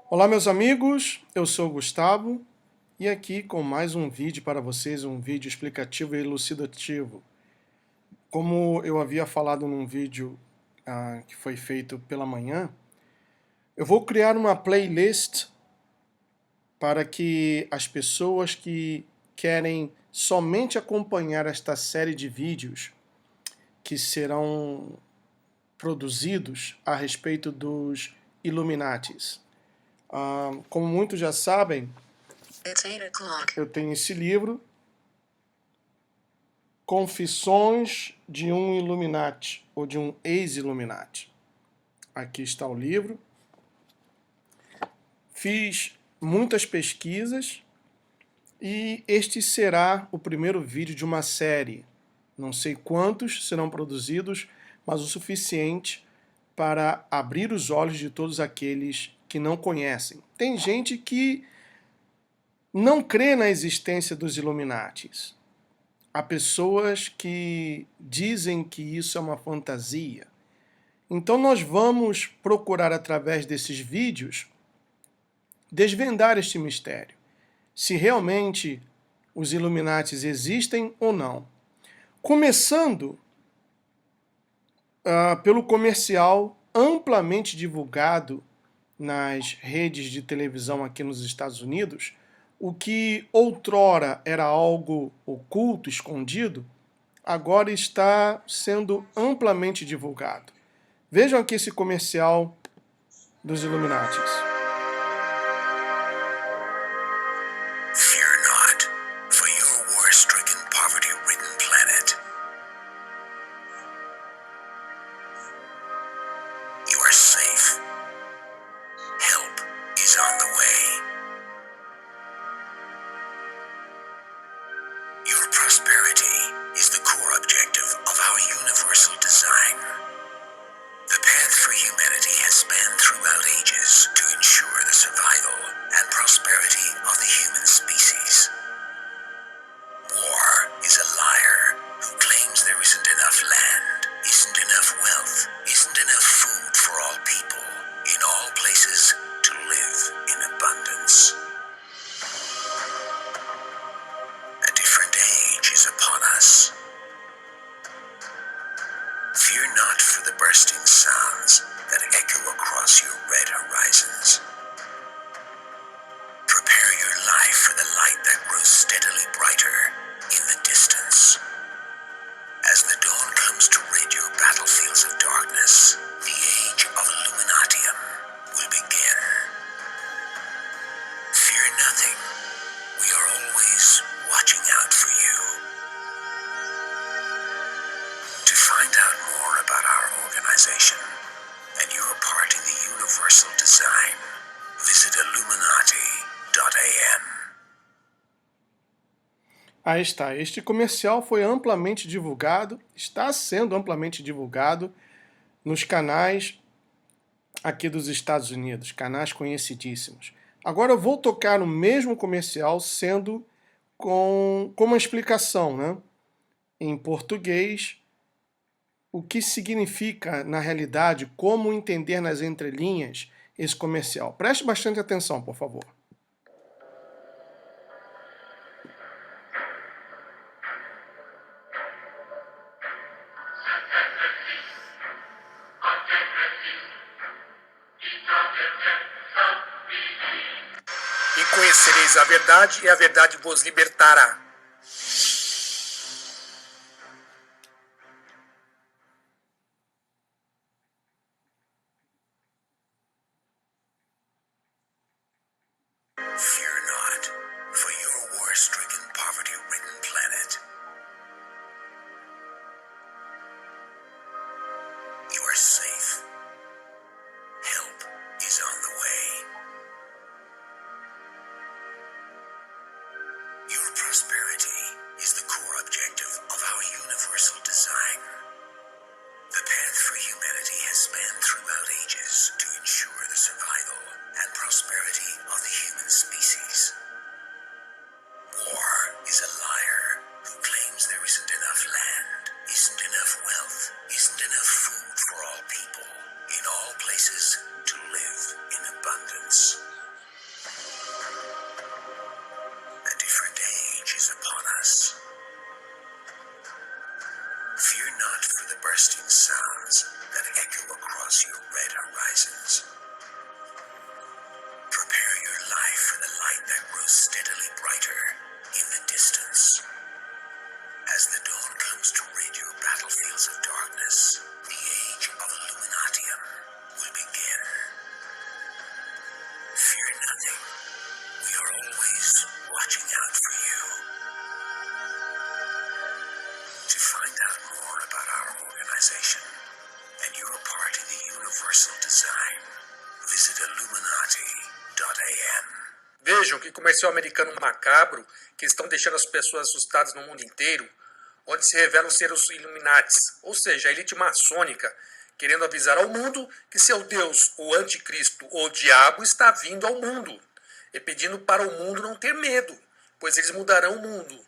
Olá meus amigos, eu sou o Gustavo e aqui com mais um vídeo para vocês, um vídeo explicativo e elucidativo. Como eu havia falado num vídeo que foi feito pela manhã, eu vou criar uma playlist para que as pessoas que querem somente acompanhar esta série de vídeos que serão produzidos a respeito dos Illuminatis. Como muitos já sabem, eu tenho esse livro, Confissões de um Illuminati, ou de um ex-Illuminati. Aqui está o livro. Fiz muitas pesquisas e este será o primeiro vídeo de uma série. Não sei quantos serão produzidos, mas o suficiente para abrir os olhos de todos aqueles que não conhecem. Tem gente que não crê na existência dos Illuminatis. Há pessoas que dizem que isso é uma fantasia. Então nós vamos procurar, através desses vídeos, desvendar este mistério. Se realmente os Illuminatis existem ou não. Começando pelo comercial amplamente divulgado nas redes de televisão aqui nos Estados Unidos, o que outrora era algo oculto, escondido, agora está sendo amplamente divulgado. Vejam aqui esse comercial dos Illuminatis. Fear not, for your war-stricken, poverty-ridden planet. You are safe. Help is on the way. Your prosperity is the core objective of our universal design. The path for humanity has spanned throughout ages to ensure the survival and prosperity of the human species. War is a liar who claims there isn't enough land, isn't enough wealth, isn't enough food for all people, in all places to live in abundance. A different age is upon us. Fear not for the bursting sounds that echo across your red horizons. Prepare your life for the light that grows steadily brighter in the distance. As the dawn comes to rid your battlefields of darkness, the age of Illuminatium will begin. Fear nothing. We are always watching out for you. To find out more about our organization and your part in the universal design, visit illuminati.am. Aí está, este comercial foi amplamente divulgado, está sendo amplamente divulgado nos canais aqui dos Estados Unidos, canais conhecidíssimos. Agora eu vou tocar no mesmo comercial, sendo com uma explicação, né, em português, o que significa, na realidade, como entender nas entrelinhas esse comercial. Preste bastante atenção, por favor. E conhecereis a verdade, e a verdade vos libertará. Fear not, for your war-stricken, poverty-ridden planet. You are safe. Help is on the way. Your prosperity is the core objective of our universal design. The path for humanity has spanned throughout ages to ensure the survival and prosperity of the human species. War is a liar who claims there isn't enough land, isn't enough wealth, isn't enough food for all people, in all places to live in abundance. visit Illuminati.am. Vejam que comercial americano macabro que estão deixando as pessoas assustadas no mundo inteiro, onde se revelam ser os Illuminatis, ou seja, a elite maçônica, querendo avisar ao mundo que seu Deus, o anticristo ou o diabo, está vindo ao mundo, e pedindo para o mundo não ter medo, pois eles mudarão o mundo.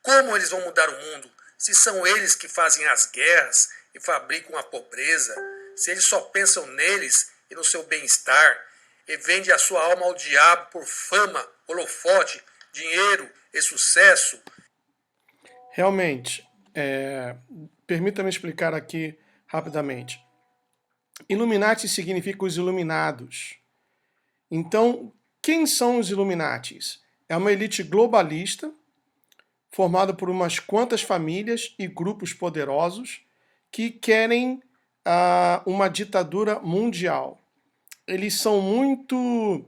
Como eles vão mudar o mundo, se são eles que fazem as guerras e fabricam a pobreza, se eles só pensam neles e no seu bem-estar, e vendem a sua alma ao diabo por fama, holofote, dinheiro e sucesso? Realmente, permita-me explicar aqui rapidamente. Illuminati significa os iluminados. Então, quem são os Illuminatis? É uma elite globalista, formada por umas quantas famílias e grupos poderosos que querem uma ditadura mundial. Eles são muito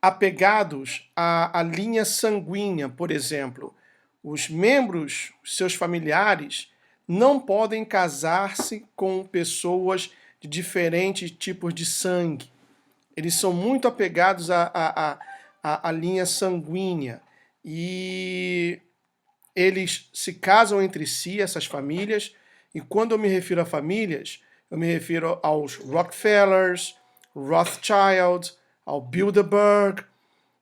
apegados à linha sanguínea, por exemplo. Os membros, seus familiares, não podem casar-se com pessoas de diferentes tipos de sangue. Eles são muito apegados à linha sanguínea. E eles se casam entre si, essas famílias. E quando eu me refiro a famílias, eu me refiro aos Rockefellers, Rothschild, ao Bilderberg.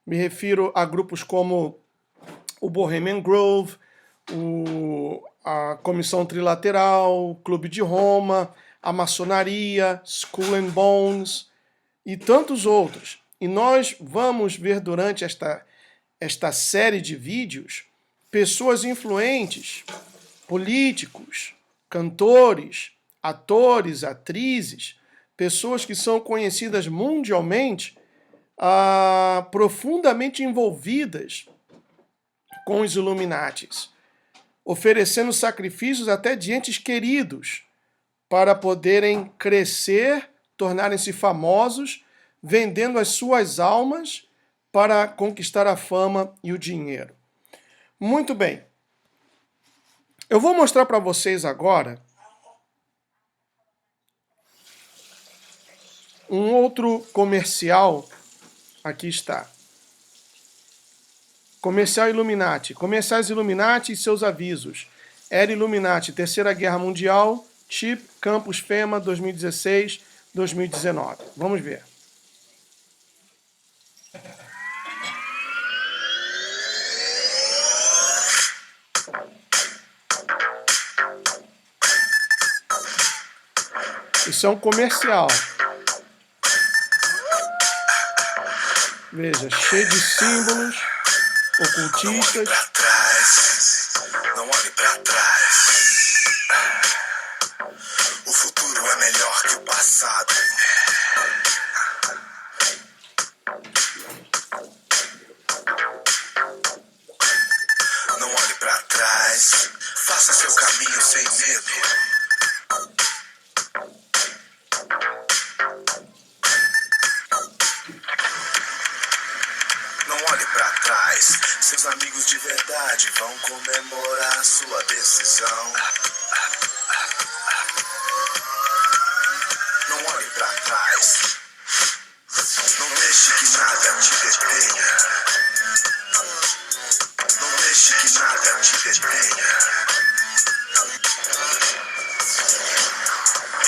Me refiro a grupos como o Bohemian Grove, a Comissão Trilateral, o Clube de Roma, a Maçonaria, Skull and Bones e tantos outros. E nós vamos ver durante esta série de vídeos pessoas influentes, políticos, cantores, atores, atrizes, pessoas que são conhecidas mundialmente, profundamente envolvidas com os Illuminatis, oferecendo sacrifícios até de entes queridos para poderem crescer, tornarem-se famosos, vendendo as suas almas para conquistar a fama e o dinheiro. Muito bem. Eu vou mostrar para vocês agora um outro comercial. Aqui está. Comercial Illuminati. Comerciais Illuminati e seus avisos. Era Illuminati, Terceira Guerra Mundial, Chip, Campus FEMA, 2016-2019. Vamos ver. Isso é um comercial. Veja, cheio de símbolos ocultistas. Não olhe pra trás. O futuro é melhor que o passado. Não olhe pra trás. Faça seu caminho sem medo. Seus amigos de verdade vão comemorar sua decisão. Não olhe pra trás. Não deixe que nada te detenha. Não deixe que nada te detenha.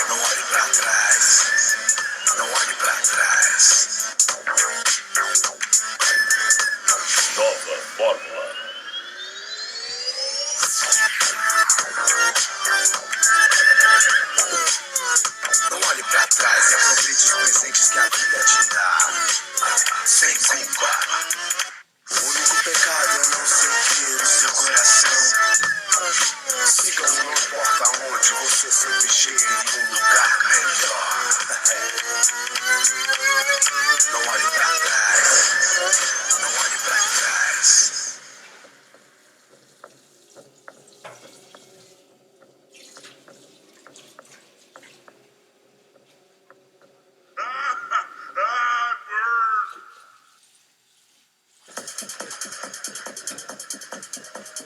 Não olhe pra trás. Não olhe pra trás. Nova fórmula. Não olhe pra trás e aproveite os presentes que a vida te dá. Sem culpa. O único pecado é não sentir o seu coração. Siga-o, não importa onde, você sempre chega em um lugar melhor. Não olhe pra trás. Não olhe pra trás.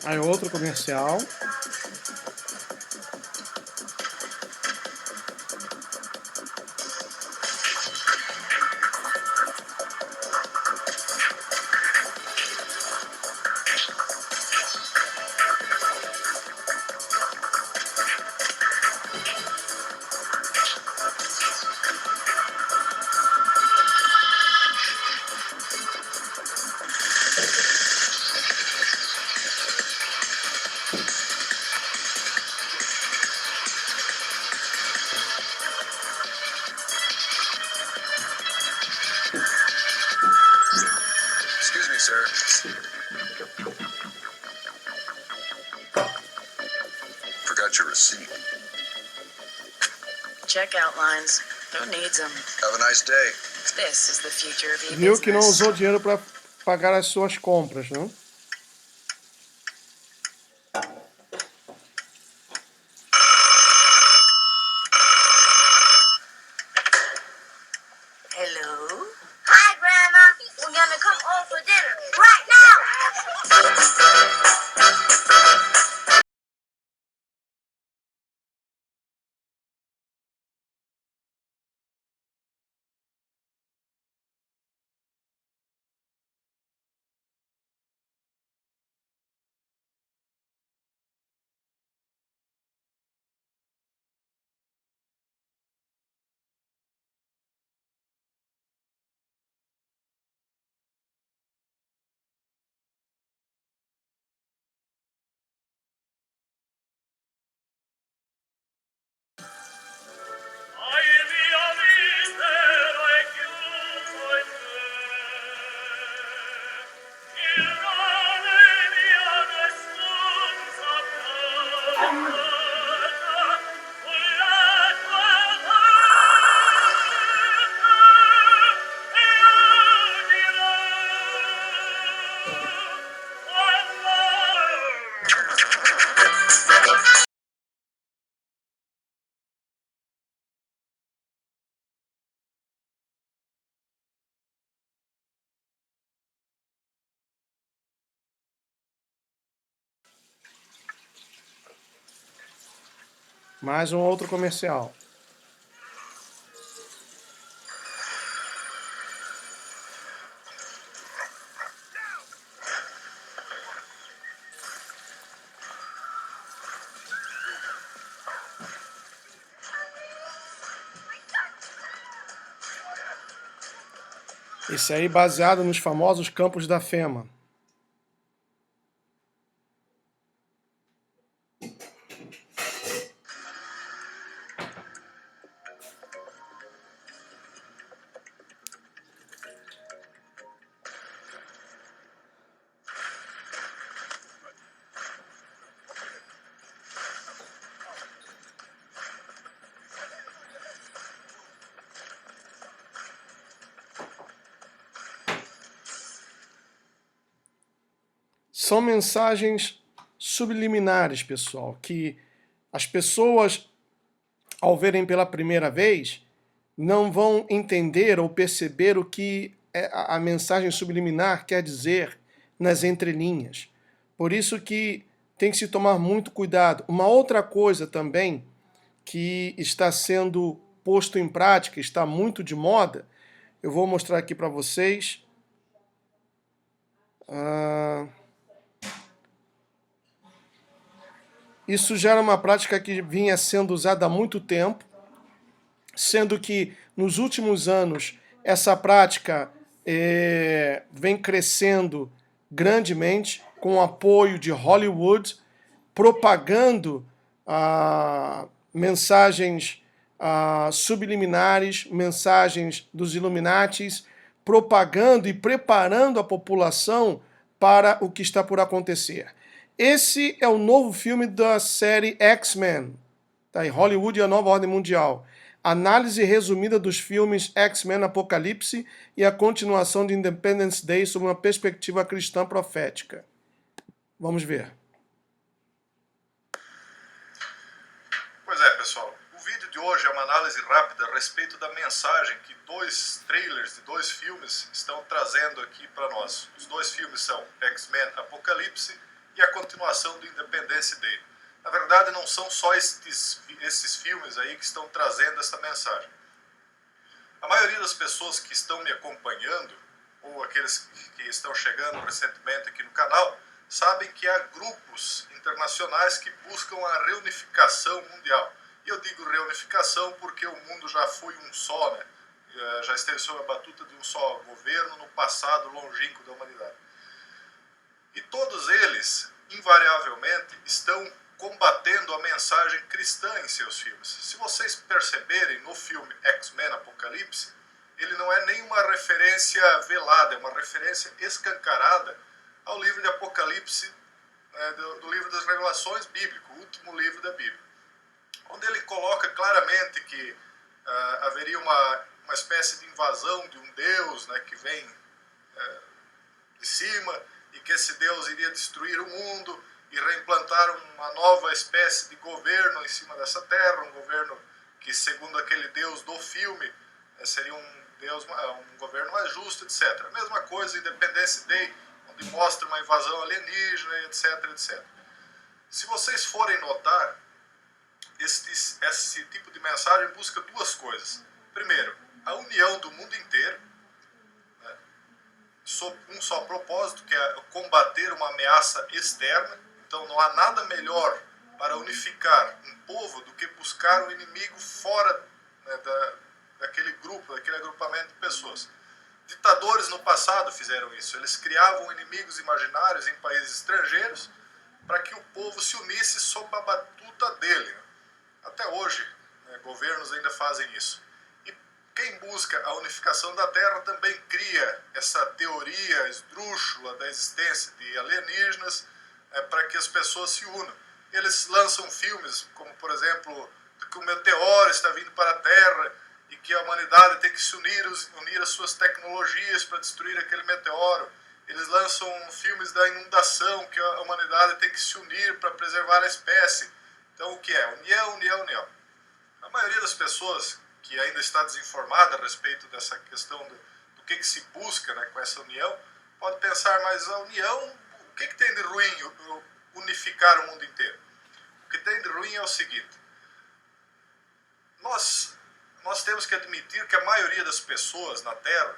Aí outro comercial. sir. Forgot your receipt. Checkout lines. Who needs them? Have a nice day. This is the future of Viu que não e-business. usou dinheiro para pagar as suas compras, né? Hello? Hi, Grandma. We're gonna come over for dinner right now. Mais um outro comercial. Esse aí baseado nos famosos campos da Fema. São mensagens subliminares, pessoal, que as pessoas, ao verem pela primeira vez, não vão entender ou perceber o que a mensagem subliminar quer dizer nas entrelinhas. Por isso que tem que se tomar muito cuidado. Uma outra coisa também que está sendo posto em prática, está muito de moda, eu vou mostrar aqui para vocês. Isso já era uma prática que vinha sendo usada há muito tempo, sendo que nos últimos anos essa prática vem crescendo grandemente com o apoio de Hollywood, propagando mensagens subliminares, mensagens dos Illuminatis, propagando e preparando a população para o que está por acontecer. Esse é o novo filme da série X-Men, tá? Hollywood e a Nova Ordem Mundial. Análise resumida dos filmes X-Men Apocalipse e a continuação de Independence Day sob uma perspectiva cristã profética. Vamos ver. Pois é, pessoal. O vídeo de hoje é uma análise rápida a respeito da mensagem que dois trailers de dois filmes estão trazendo aqui para nós. Os dois filmes são X-Men Apocalipse e a continuação do Independence Day. Na verdade, não são só esses filmes aí que estão trazendo essa mensagem. A maioria das pessoas que estão me acompanhando, ou aqueles que estão chegando recentemente aqui no canal, sabem que há grupos internacionais que buscam a reunificação mundial. E eu digo reunificação porque o mundo já foi um só, né? Já esteve sob a batuta de um só governo no passado longínquo da humanidade. E todos eles, invariavelmente, estão combatendo a mensagem cristã em seus filmes. Se vocês perceberem no filme X-Men Apocalipse, ele não é nenhuma referência velada, é uma referência escancarada ao livro de Apocalipse, né, do livro das Revelações bíblico, o último livro da Bíblia, onde ele coloca claramente que haveria uma espécie de invasão de um Deus, né, que vem de cima, e que esse Deus iria destruir o mundo e reimplantar uma nova espécie de governo em cima dessa terra, um governo que, segundo aquele Deus do filme, seria um governo mais justo, etc. A mesma coisa em Independence Day, onde mostra uma invasão alienígena, etc, etc. Se vocês forem notar, esse tipo de mensagem busca duas coisas. Primeiro, a união do mundo inteiro, né, sob um só propósito, que é combater uma ameaça externa. Então não há nada melhor para unificar um povo do que buscar um inimigo fora, né, daquele grupo, daquele agrupamento de pessoas. Ditadores no passado fizeram isso. Eles criavam inimigos imaginários em países estrangeiros para que o povo se unisse sob a batuta dele. Até hoje, né, governos ainda fazem isso. E quem busca a unificação da Terra também cria essa teoria esdrúxula da existência de alienígenas, para que as pessoas se unam. Eles lançam filmes como, por exemplo, que o meteoro está vindo para a Terra e que a humanidade tem que se unir as suas tecnologias para destruir aquele meteoro. Eles lançam filmes da inundação, que a humanidade tem que se unir para preservar a espécie. Então, o que é? União, união, união. A maioria das pessoas que ainda está desinformada a respeito dessa questão do que se busca, né, com essa união, pode pensar, mas a união, o que tem de ruim unificar o mundo inteiro? O que tem de ruim é o seguinte: nós temos que admitir que a maioria das pessoas na Terra,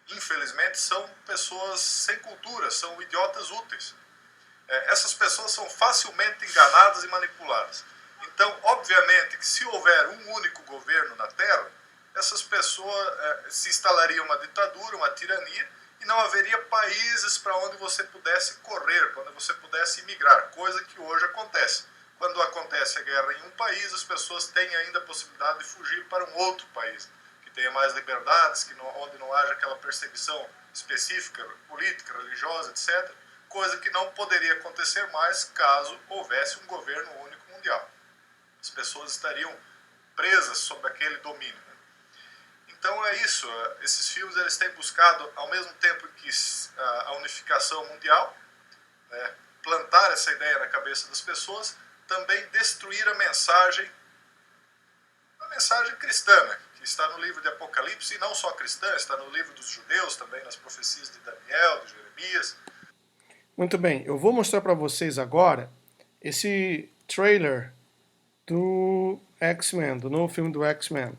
infelizmente, são pessoas sem cultura, são idiotas úteis. Essas pessoas são facilmente enganadas e manipuladas. Então, obviamente, que se houver um único governo na Terra, essas pessoas se instalaria uma ditadura, uma tirania, e não haveria países para onde você pudesse correr, para onde você pudesse imigrar, coisa que hoje acontece. Quando acontece a guerra em um país, as pessoas têm ainda a possibilidade de fugir para um outro país, que tenha mais liberdades, onde não haja aquela perseguição específica, política, religiosa, etc., coisa que não poderia acontecer mais caso houvesse um governo único mundial. As pessoas estariam presas sob aquele domínio, né? Então é isso, esses filmes eles têm buscado, ao mesmo tempo que a unificação mundial, né, plantar essa ideia na cabeça das pessoas, também destruir a mensagem cristã, né, que está no livro de Apocalipse, e não só cristã, está no livro dos judeus, também nas profecias de Daniel, de Jeremias. Muito bem, eu vou mostrar para vocês agora esse trailer do X-Men, do novo filme do X-Men.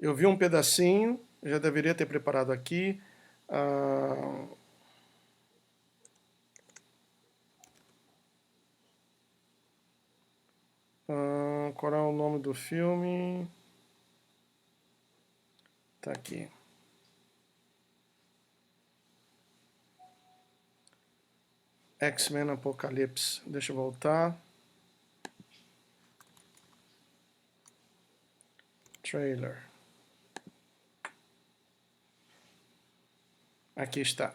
Eu vi um pedacinho, já deveria ter preparado aqui. Qual é o nome do filme? Tá aqui. X-Men Apocalipse. Deixa eu voltar. Trailer. Aqui está.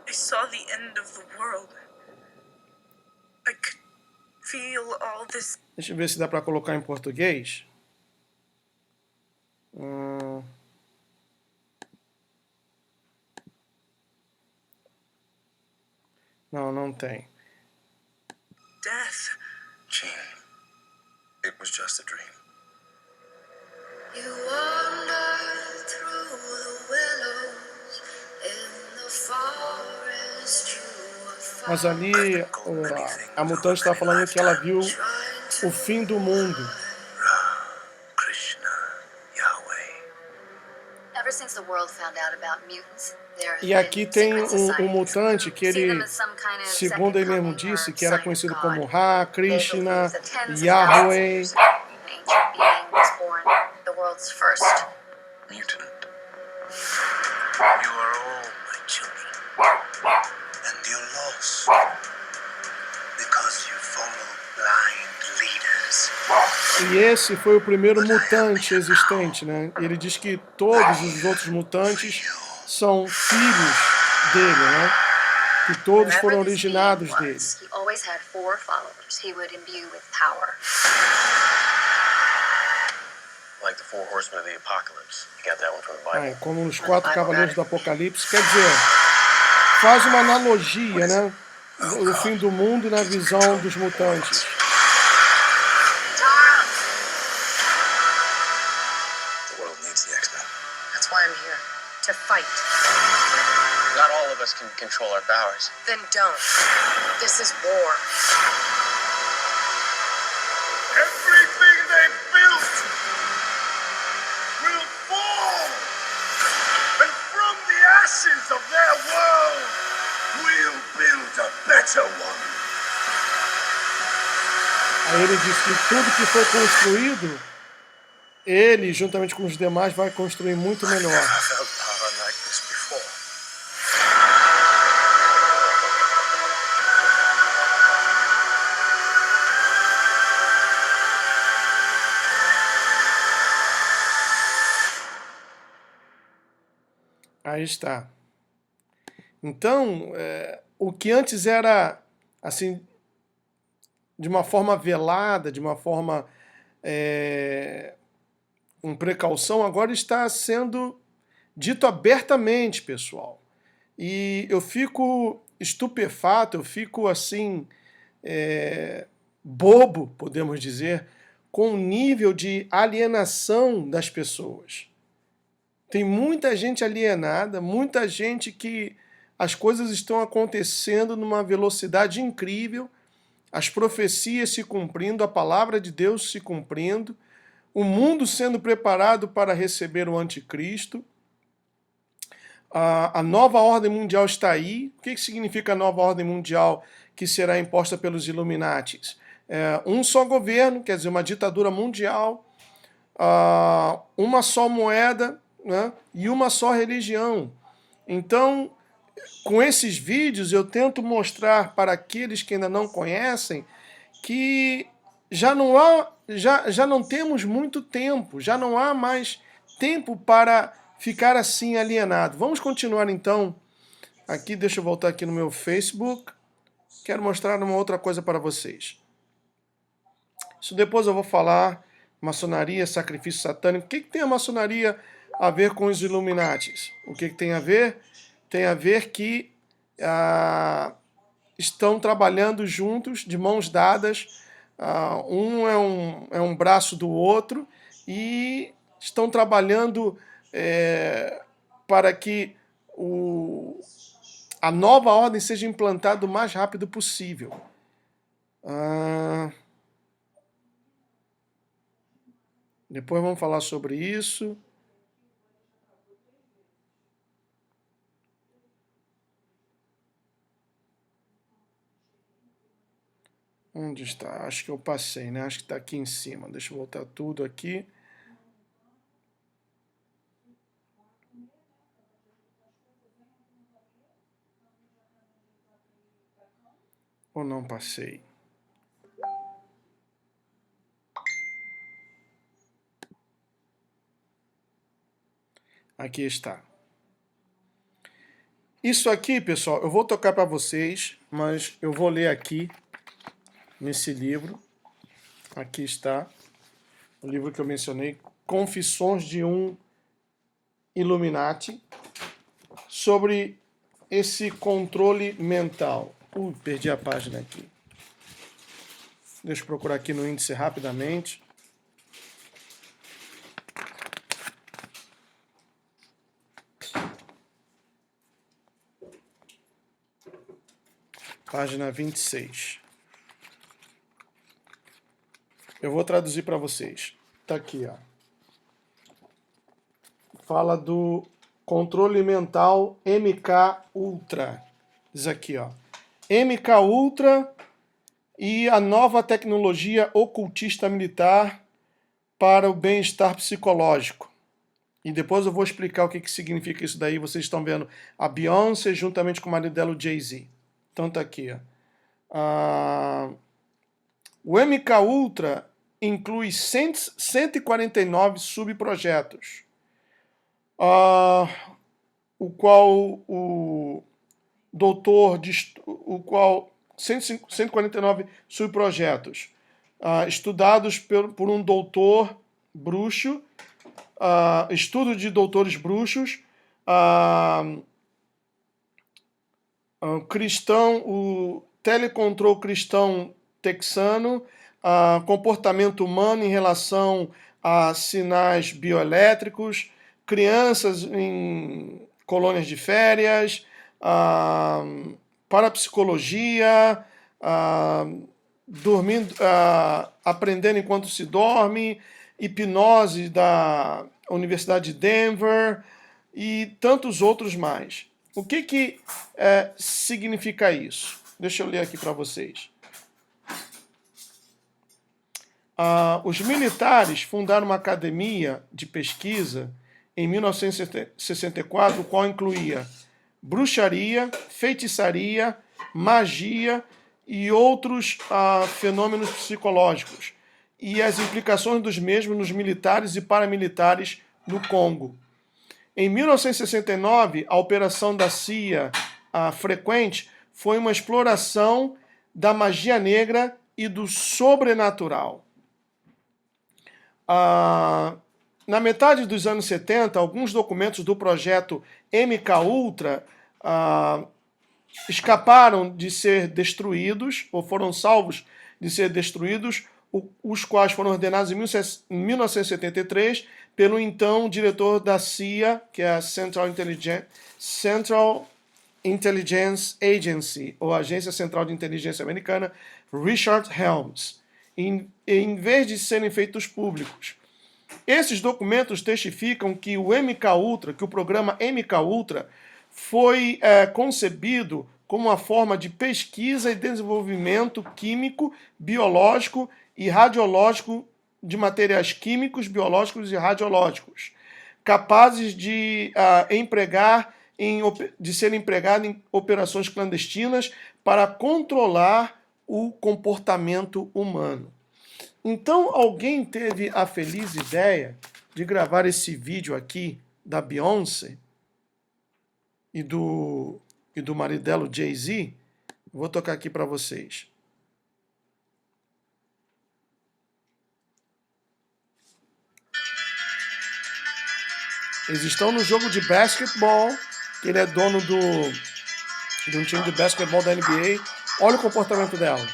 I saw the end of the world. I could feel all this. Deixa eu ver se dá para colocar em português. Não, não tem. Death. Gene, it was just a dream. You wander through the willows in the forest. Mas ali a mutante está falando que ela viu o fim do mundo. Krishna, Yahweh. Ever since the world found out about mutants, there E aqui tem um mutante que ele, segundo ele mesmo disse, que era conhecido como Ra, Krishna, Yahweh. Mutant. You are all my children. Yes. Because you follow blind leaders. E esse foi o primeiro mutante existente, né? Ele diz que todos os outros mutantes são filhos dele, né? Que todos foram Whoever this being originados dele. was, he always had 4 followers he would imbue with power. Like the 4 horsemen of the apocalypse. You got that one from the Bible. Ah, como os 4 cavaleiros do Apocalipse, quer dizer, faz uma analogia, né? Do fim do mundo na visão dos mutantes. The world needs the X-Men. That's why I'm here. To fight. Not all of us can control our powers. Then don't. This is war. Everything they built will fall. And from the ashes of their world, we'll build a better one. Aí ele diz que tudo que foi construído, ele, juntamente com os demais, vai construir muito melhor. I felt power like this before. Aí está. Então, o que antes era, assim, de uma forma velada, de uma forma com precaução, agora está sendo dito abertamente, pessoal. E eu fico estupefato, eu fico assim, bobo, podemos dizer, com o nível de alienação das pessoas. Tem muita gente alienada, muita gente que as coisas estão acontecendo numa velocidade incrível, as profecias se cumprindo, a palavra de Deus se cumprindo, o mundo sendo preparado para receber o anticristo. A nova ordem mundial está aí. O que significa a nova ordem mundial que será imposta pelos Illuminatis? Um só governo, quer dizer, uma ditadura mundial, uma só moeda, né, e uma só religião. Então, com esses vídeos, eu tento mostrar para aqueles que ainda não conhecem que já não temos muito tempo, já não há mais tempo para ficar assim alienado. Vamos continuar então. Aqui, deixa eu voltar aqui no meu Facebook. Quero mostrar uma outra coisa para vocês. Isso depois eu vou falar. Maçonaria, sacrifício satânico. O que tem a maçonaria a ver com os Illuminatis? O que tem a ver? Tem a ver que estão trabalhando juntos, de mãos dadas. Um é um braço do outro e estão trabalhando para que a nova ordem seja implantada o mais rápido possível. Depois vamos falar sobre isso. Onde está? Acho que eu passei, né? Acho que está aqui em cima. Deixa eu voltar tudo aqui. Ou não passei? Aqui está. Isso aqui, pessoal, eu vou tocar para vocês, mas eu vou ler aqui nesse livro. Aqui está o livro que eu mencionei, Confissões de um Illuminati, sobre esse controle mental. Perdi a página aqui. Deixa eu procurar aqui no índice rapidamente. Página 26. Eu vou traduzir para vocês. Tá aqui, ó. Fala do controle mental MK Ultra. Diz aqui, ó. MK Ultra e a nova tecnologia ocultista militar para o bem-estar psicológico. E depois eu vou explicar o que significa isso daí. Vocês estão vendo a Beyoncé juntamente com o marido dela, o Jay-Z. Então tá aqui. O MK Ultra inclui 149 subprojetos, o qual o doutor, o qual 149 subprojetos estudados por um doutor bruxo, estudo de doutores bruxos, cristão, o telecontrol cristão texano, comportamento humano em relação a sinais bioelétricos, crianças em colônias de férias, parapsicologia, dormindo, aprendendo enquanto se dorme, hipnose da Universidade de Denver e tantos outros mais. O que significa isso? Deixa eu ler aqui para vocês. Os militares fundaram uma academia de pesquisa em 1964, o qual incluía bruxaria, feitiçaria, magia e outros fenômenos psicológicos, e as implicações dos mesmos nos militares e paramilitares no Congo. Em 1969, a operação da CIA Frequente foi uma exploração da magia negra e do sobrenatural. Na metade dos anos 70, alguns documentos do projeto MK Ultra escaparam de ser destruídos, ou foram salvos de ser destruídos, os quais foram ordenados em 1973 pelo então diretor da CIA, que é a Central Intelligence Agency, ou Agência Central de Inteligência Americana, Richard Helms, em vez de serem feitos públicos. Esses documentos testificam que o MK Ultra, que o programa MK Ultra foi concebido como uma forma de pesquisa e desenvolvimento químico, biológico e radiológico de materiais químicos, biológicos e radiológicos, capazes de ser empregado em operações clandestinas para controlar o comportamento humano. Então, alguém teve a feliz ideia de gravar esse vídeo aqui da Beyoncé e do marido dela, o Jay-Z. Vou tocar aqui para vocês. Eles estão no jogo de basquetebol, que ele é dono de um time de basquetebol da NBA. Olha o comportamento dela.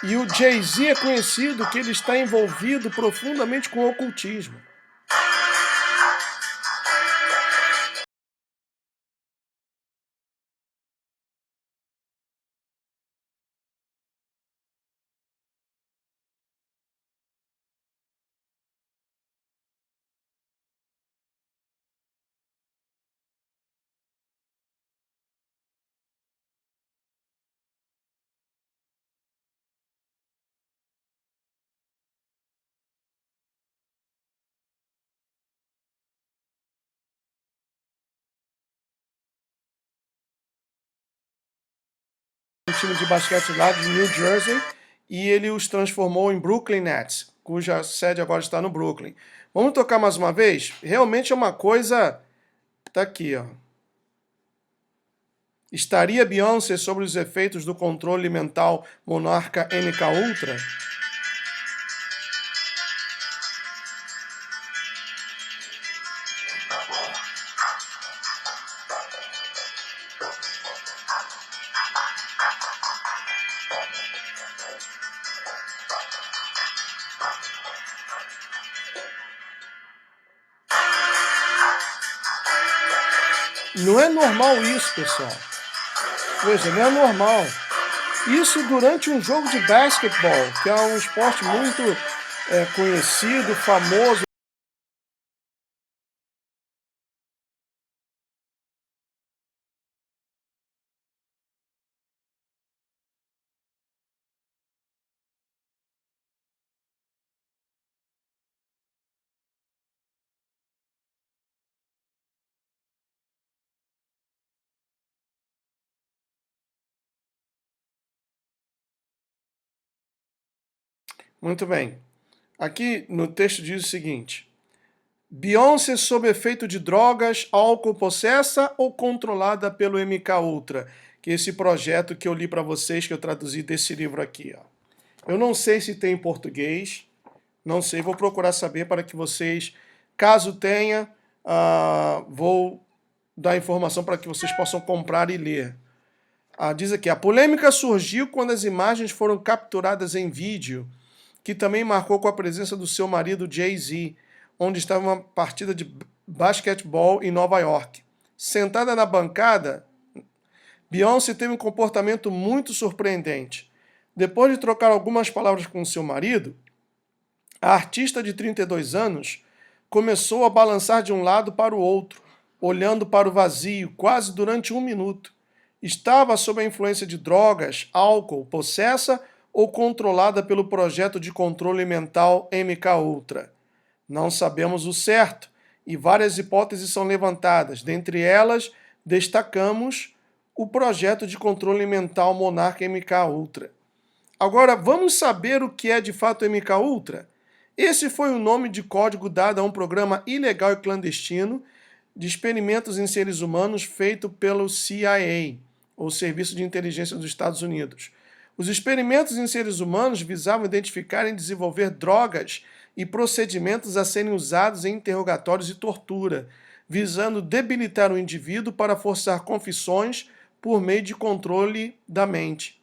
E o Jay-Z é conhecido que ele está envolvido profundamente com o ocultismo. Um time de basquete lá de New Jersey, e ele os transformou em Brooklyn Nets, cuja sede agora está no Brooklyn. Vamos tocar mais uma vez? Realmente é uma coisa... Tá aqui, ó. Estaria Beyoncé sobre os efeitos do controle mental monarca MK Ultra? Não é normal isso, pessoal. Veja, não é normal. Isso durante um jogo de basquetebol, que é um esporte muito conhecido, famoso. Muito bem. Aqui no texto diz o seguinte: Beyoncé sob efeito de drogas, álcool, possessa ou controlada pelo MK Ultra? Que é esse projeto que eu li para vocês, que eu traduzi desse livro aqui. Ó. Eu não sei se tem em português, não sei, vou procurar saber para que vocês, caso tenha, vou dar informação para que vocês possam comprar e ler. Diz aqui, a polêmica surgiu quando as imagens foram capturadas em vídeo, que também marcou com a presença do seu marido Jay-Z, onde estava uma partida de basquetebol em Nova York. Sentada na bancada, Beyoncé teve um comportamento muito surpreendente. Depois de trocar algumas palavras com seu marido, a artista de 32 anos começou a balançar de um lado para o outro, olhando para o vazio, quase durante 1 minuto. Estava sob a influência de drogas, álcool, possessa ou controlada pelo projeto de controle mental MK Ultra? Não sabemos o certo e várias hipóteses são levantadas. Dentre elas, destacamos o projeto de controle mental Monarca MK Ultra. Agora, vamos saber o que é de fato MK Ultra? Esse foi o nome de código dado a um programa ilegal e clandestino de experimentos em seres humanos feito pelo CIA, ou Serviço de Inteligência dos Estados Unidos. Os experimentos em seres humanos visavam identificar e desenvolver drogas e procedimentos a serem usados em interrogatórios e tortura, visando debilitar o indivíduo para forçar confissões por meio de controle da mente.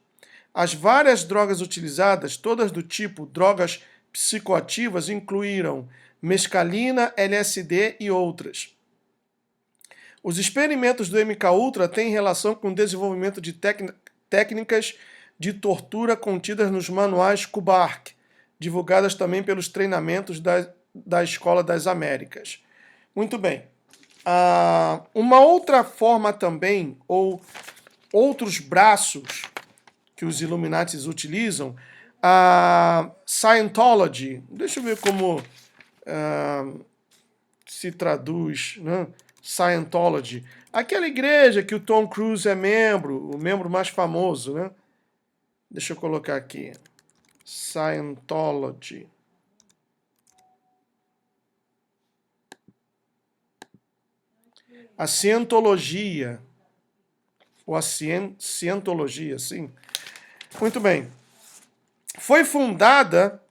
As várias drogas utilizadas, todas do tipo drogas psicoativas, incluíram mescalina, LSD e outras. Os experimentos do MK Ultra têm relação com o desenvolvimento de técnicas de tortura contidas nos manuais Kubark, divulgadas também pelos treinamentos da Escola das Américas. Muito bem. Uma outra forma também, ou outros braços que os Illuminatis utilizam, a Scientology. Deixa eu ver como se traduz, né? Scientology. Aquela igreja que o Tom Cruise é membro, o membro mais famoso, né? Deixa eu colocar aqui. Scientology. A Cientologia. Ou a Cientologia, sim. Muito bem. Foi fundada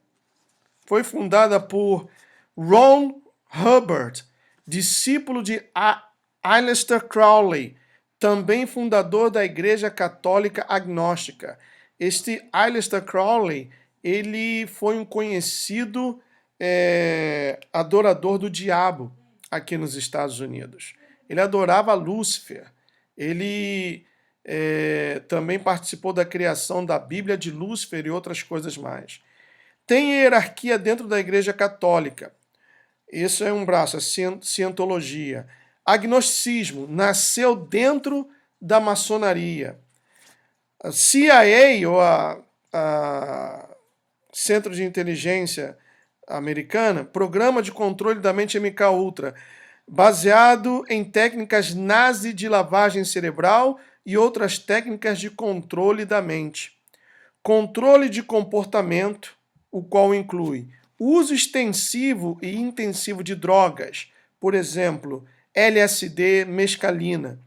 por Ron Hubbard, discípulo de Aleister Crowley, também fundador da Igreja Católica Agnóstica. Este Aleister Crowley, ele foi um conhecido adorador do diabo aqui nos Estados Unidos. Ele adorava Lúcifer. Ele também participou da criação da Bíblia de Lúcifer e outras coisas mais. Tem hierarquia dentro da Igreja Católica. Isso é um braço, a Cientologia. Agnosticismo nasceu dentro da maçonaria. A CIA, ou a Centro de Inteligência Americana, Programa de Controle da Mente MK Ultra, baseado em técnicas nazi de lavagem cerebral e outras técnicas de controle da mente. Controle de comportamento, o qual inclui uso extensivo e intensivo de drogas, por exemplo, LSD, mescalina.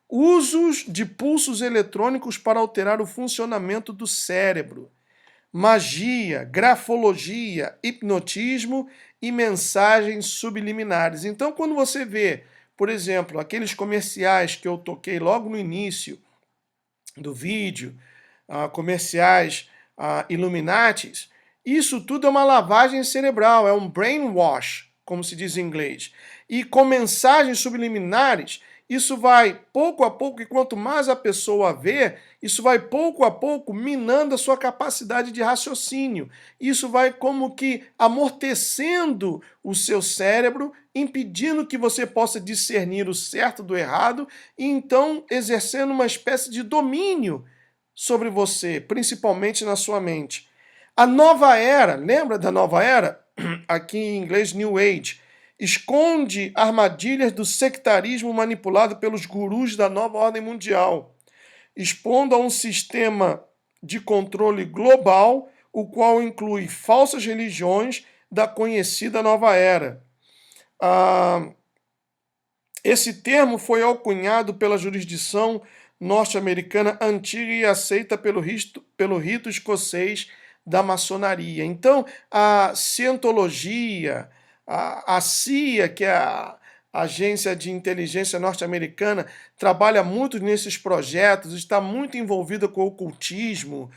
Usos de pulsos eletrônicos para alterar o funcionamento do cérebro. Magia, grafologia, hipnotismo e mensagens subliminares. Então, quando você vê, por exemplo, aqueles comerciais que eu toquei logo no início do vídeo, comerciais Illuminatis, isso tudo é uma lavagem cerebral, é um brainwash, como se diz em inglês. E com mensagens subliminares, isso vai pouco a pouco, e quanto mais a pessoa vê, isso vai pouco a pouco minando a sua capacidade de raciocínio. Isso vai como que amortecendo o seu cérebro, impedindo que você possa discernir o certo do errado e então exercendo uma espécie de domínio sobre você, principalmente na sua mente. A nova era, lembra da nova era? Aqui em inglês, New Age. Esconde armadilhas do sectarismo manipulado pelos gurus da nova ordem mundial, expondo a um sistema de controle global o qual inclui falsas religiões da conhecida Nova Era. Esse termo foi alcunhado pela jurisdição norte-americana antiga e aceita pelo rito escocês da maçonaria. Então, a Scientologia, a CIA, que é a agência de inteligência norte-americana, trabalha muito nesses projetos, está muito envolvida com o ocultismo,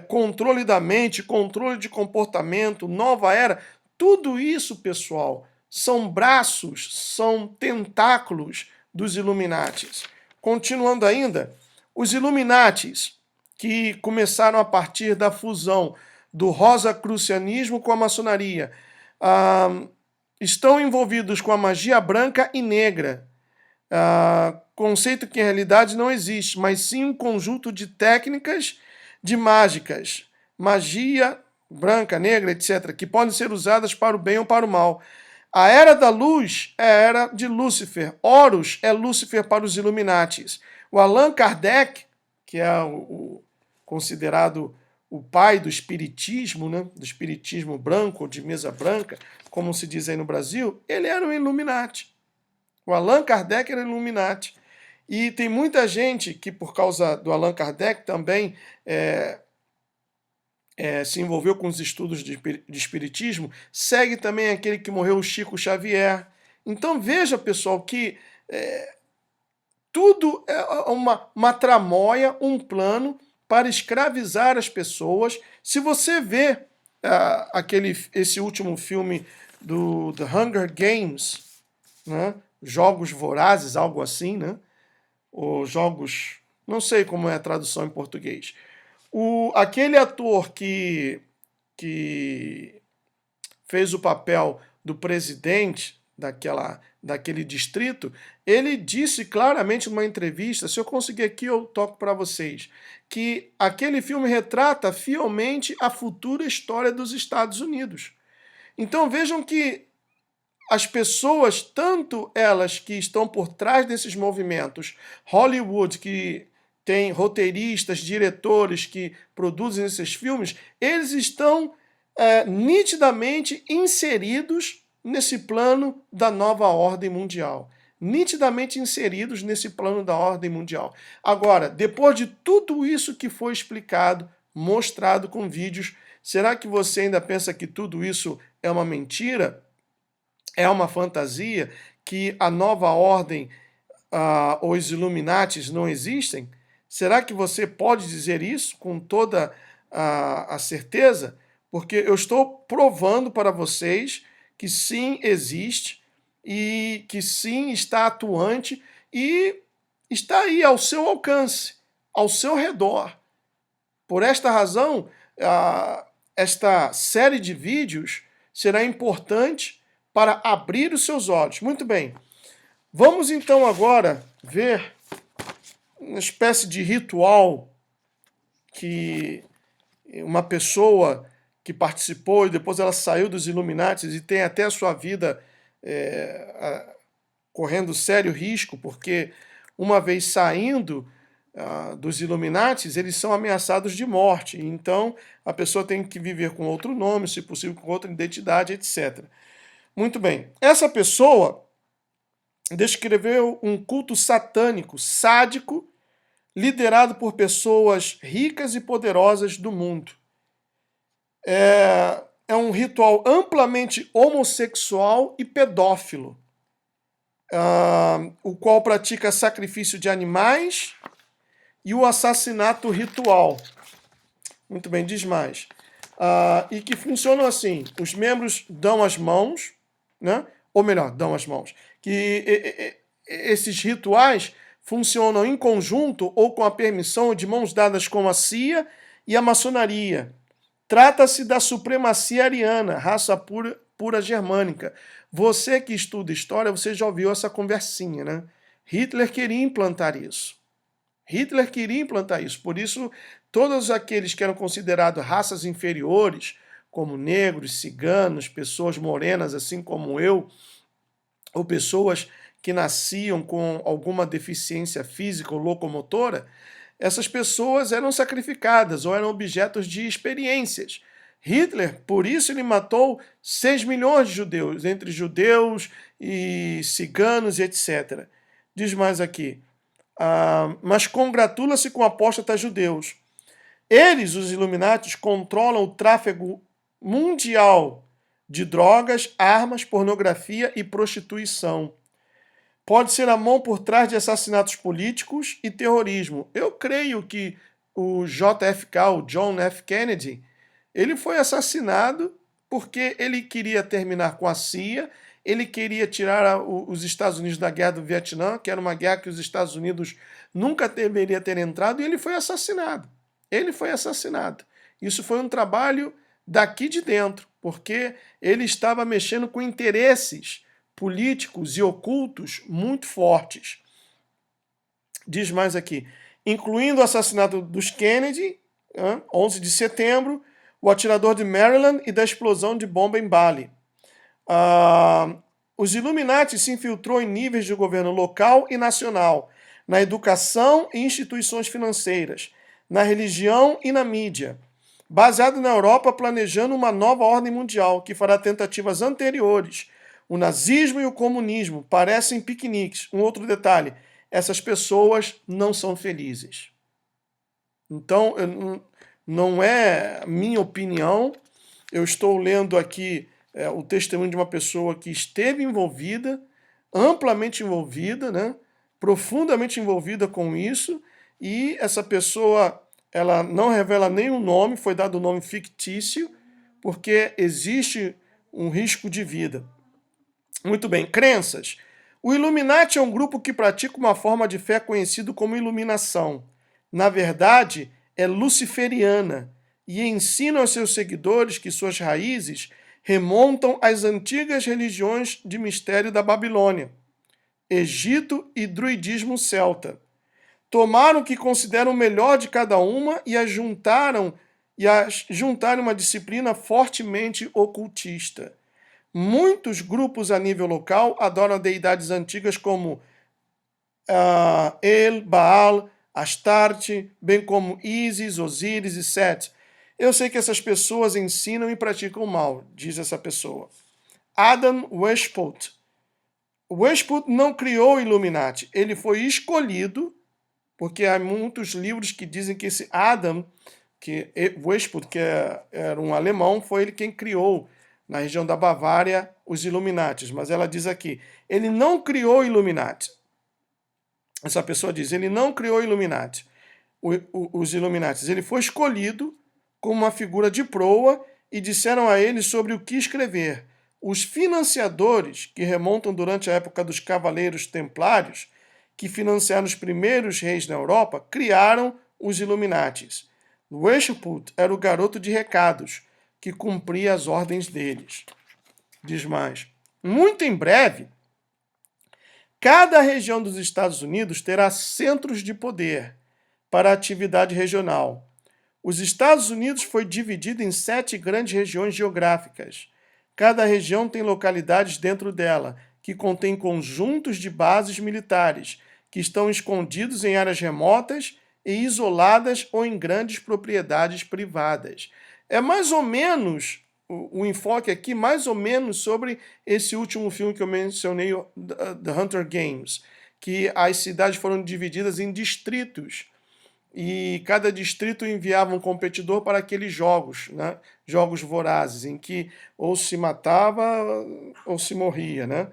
controle da mente, controle de comportamento, nova era. Tudo isso, pessoal, são braços, são tentáculos dos Illuminatis. Continuando ainda, os Illuminatis, que começaram a partir da fusão do rosacrucianismo com a maçonaria, estão envolvidos com a magia branca e negra, conceito que em realidade não existe, mas sim um conjunto de técnicas de mágicas, magia branca, negra, etc., que podem ser usadas para o bem ou para o mal. A Era da Luz é a Era de Lúcifer. Horus é Lúcifer para os Illuminatis. O Allan Kardec, que é considerado o pai do espiritismo, né? Do espiritismo branco, ou de mesa branca, como se diz aí no Brasil, ele era um Illuminati. O Allan Kardec era Illuminati. E tem muita gente que, por causa do Allan Kardec, também se envolveu com os estudos de espiritismo, segue também aquele que morreu, o Chico Xavier. Então veja, pessoal, que tudo é uma tramóia, um plano para escravizar as pessoas. Se você vê esse último filme do The Hunger Games, né? Jogos Vorazes, algo assim, né? Ou Jogos... não sei como é a tradução em português. Aquele ator que fez o papel do presidente daquele distrito, ele disse claramente numa entrevista, se eu conseguir aqui eu toco para vocês, que aquele filme retrata fielmente a futura história dos Estados Unidos. Então vejam que as pessoas, tanto elas que estão por trás desses movimentos, Hollywood, que tem roteiristas, diretores que produzem esses filmes, eles estão nitidamente inseridos nesse plano da nova ordem mundial. Nitidamente inseridos nesse plano da ordem mundial. Agora, depois de tudo isso que foi explicado, mostrado com vídeos, será que você ainda pensa que tudo isso é uma mentira? É uma fantasia? Que a nova ordem, os Illuminatis não existem? Será que você pode dizer isso com toda a certeza? Porque eu estou provando para vocês que sim existe e que sim está atuante e está aí ao seu alcance, ao seu redor. Por esta razão, esta série de vídeos será importante para abrir os seus olhos. Muito bem, vamos então agora ver uma espécie de ritual que uma pessoa que participou e depois ela saiu dos Illuminatis e tem até a sua vida correndo sério risco, porque uma vez saindo dos Illuminatis, eles são ameaçados de morte. Então, a pessoa tem que viver com outro nome, se possível com outra identidade, etc. Muito bem. Essa pessoa descreveu um culto satânico, sádico, liderado por pessoas ricas e poderosas do mundo. É um ritual amplamente homossexual e pedófilo, o qual pratica sacrifício de animais e o assassinato ritual. Muito bem, diz mais. E que funcionam assim: os membros dão as mãos, né? Ou melhor, dão as mãos. Que esses rituais funcionam em conjunto ou com a permissão de mãos dadas com a CIA e a maçonaria. Trata-se da supremacia ariana, raça pura germânica. Você que estuda história, você já ouviu essa conversinha, né? Hitler queria implantar isso. Hitler queria implantar isso. Por isso, todos aqueles que eram considerados raças inferiores, como negros, ciganos, pessoas morenas, assim como eu, ou pessoas que nasciam com alguma deficiência física ou locomotora, essas pessoas eram sacrificadas ou eram objetos de experiências. Hitler, por isso, ele matou 6 milhões de judeus, entre judeus e ciganos e etc. Diz mais aqui. Mas congratula-se com apóstatas judeus. Eles, os Illuminati, controlam o tráfego mundial de drogas, armas, pornografia e prostituição. Pode ser a mão por trás de assassinatos políticos e terrorismo. Eu creio que o JFK, o John F. Kennedy, ele foi assassinado porque ele queria terminar com a CIA, ele queria tirar os Estados Unidos da guerra do Vietnã, que era uma guerra que os Estados Unidos nunca deveria ter entrado, e ele foi assassinado. Ele foi assassinado. Isso foi um trabalho daqui de dentro, porque ele estava mexendo com interesses políticos e ocultos muito fortes. Diz mais aqui, incluindo o assassinato dos Kennedy, 11 de setembro, o atirador de Maryland e da explosão de bomba em Bali. Os Illuminati se infiltrou em níveis de governo local e nacional, na educação e instituições financeiras, na religião e na mídia, baseado na Europa, planejando uma nova ordem mundial que fará tentativas anteriores. O nazismo e o comunismo parecem piqueniques. Um outro detalhe, essas pessoas não são felizes. Então, não é minha opinião, eu estou lendo aqui o testemunho de uma pessoa que esteve envolvida, amplamente envolvida, né, profundamente envolvida com isso, e essa pessoa ela não revela nenhum nome, foi dado um nome fictício, porque existe um risco de vida. Muito bem, crenças. O Illuminati é um grupo que pratica uma forma de fé conhecido como iluminação. Na verdade, é luciferiana e ensina aos seus seguidores que suas raízes remontam às antigas religiões de mistério da Babilônia, Egito e druidismo celta. Tomaram o que consideram o melhor de cada uma e as juntaram em uma disciplina fortemente ocultista. Muitos grupos a nível local adoram deidades antigas como El, Baal, Astarte, bem como Ísis, Osíris e Set. Eu sei que essas pessoas ensinam e praticam mal, diz essa pessoa. Adam Weishaupt. Weishaupt não criou o Illuminati, ele foi escolhido, porque há muitos livros que dizem que esse Adam, Weishaupt, que era um alemão, foi ele quem criou, na região da Bavária, os Illuminatis. Mas ela diz aqui, ele não criou o Illuminati. Essa pessoa diz, ele não criou o Illuminati, os Illuminatis. Ele foi escolhido como uma figura de proa e disseram a ele sobre o que escrever. Os financiadores, que remontam durante a época dos Cavaleiros Templários, que financiaram os primeiros reis na Europa, criaram os Illuminatis. Weishaupt era o garoto de recados, que cumpria as ordens deles. Diz mais. Muito em breve, cada região dos Estados Unidos terá centros de poder para a atividade regional. Os Estados Unidos foi dividido em 7 grandes regiões geográficas. Cada região tem localidades dentro dela, que contêm conjuntos de bases militares, que estão escondidos em áreas remotas e isoladas ou em grandes propriedades privadas. É mais ou menos, o enfoque aqui, mais ou menos sobre esse último filme que eu mencionei, The Hunger Games, que as cidades foram divididas em distritos, e cada distrito enviava um competidor para aqueles jogos, né? Jogos vorazes, em que ou se matava ou se morria, né?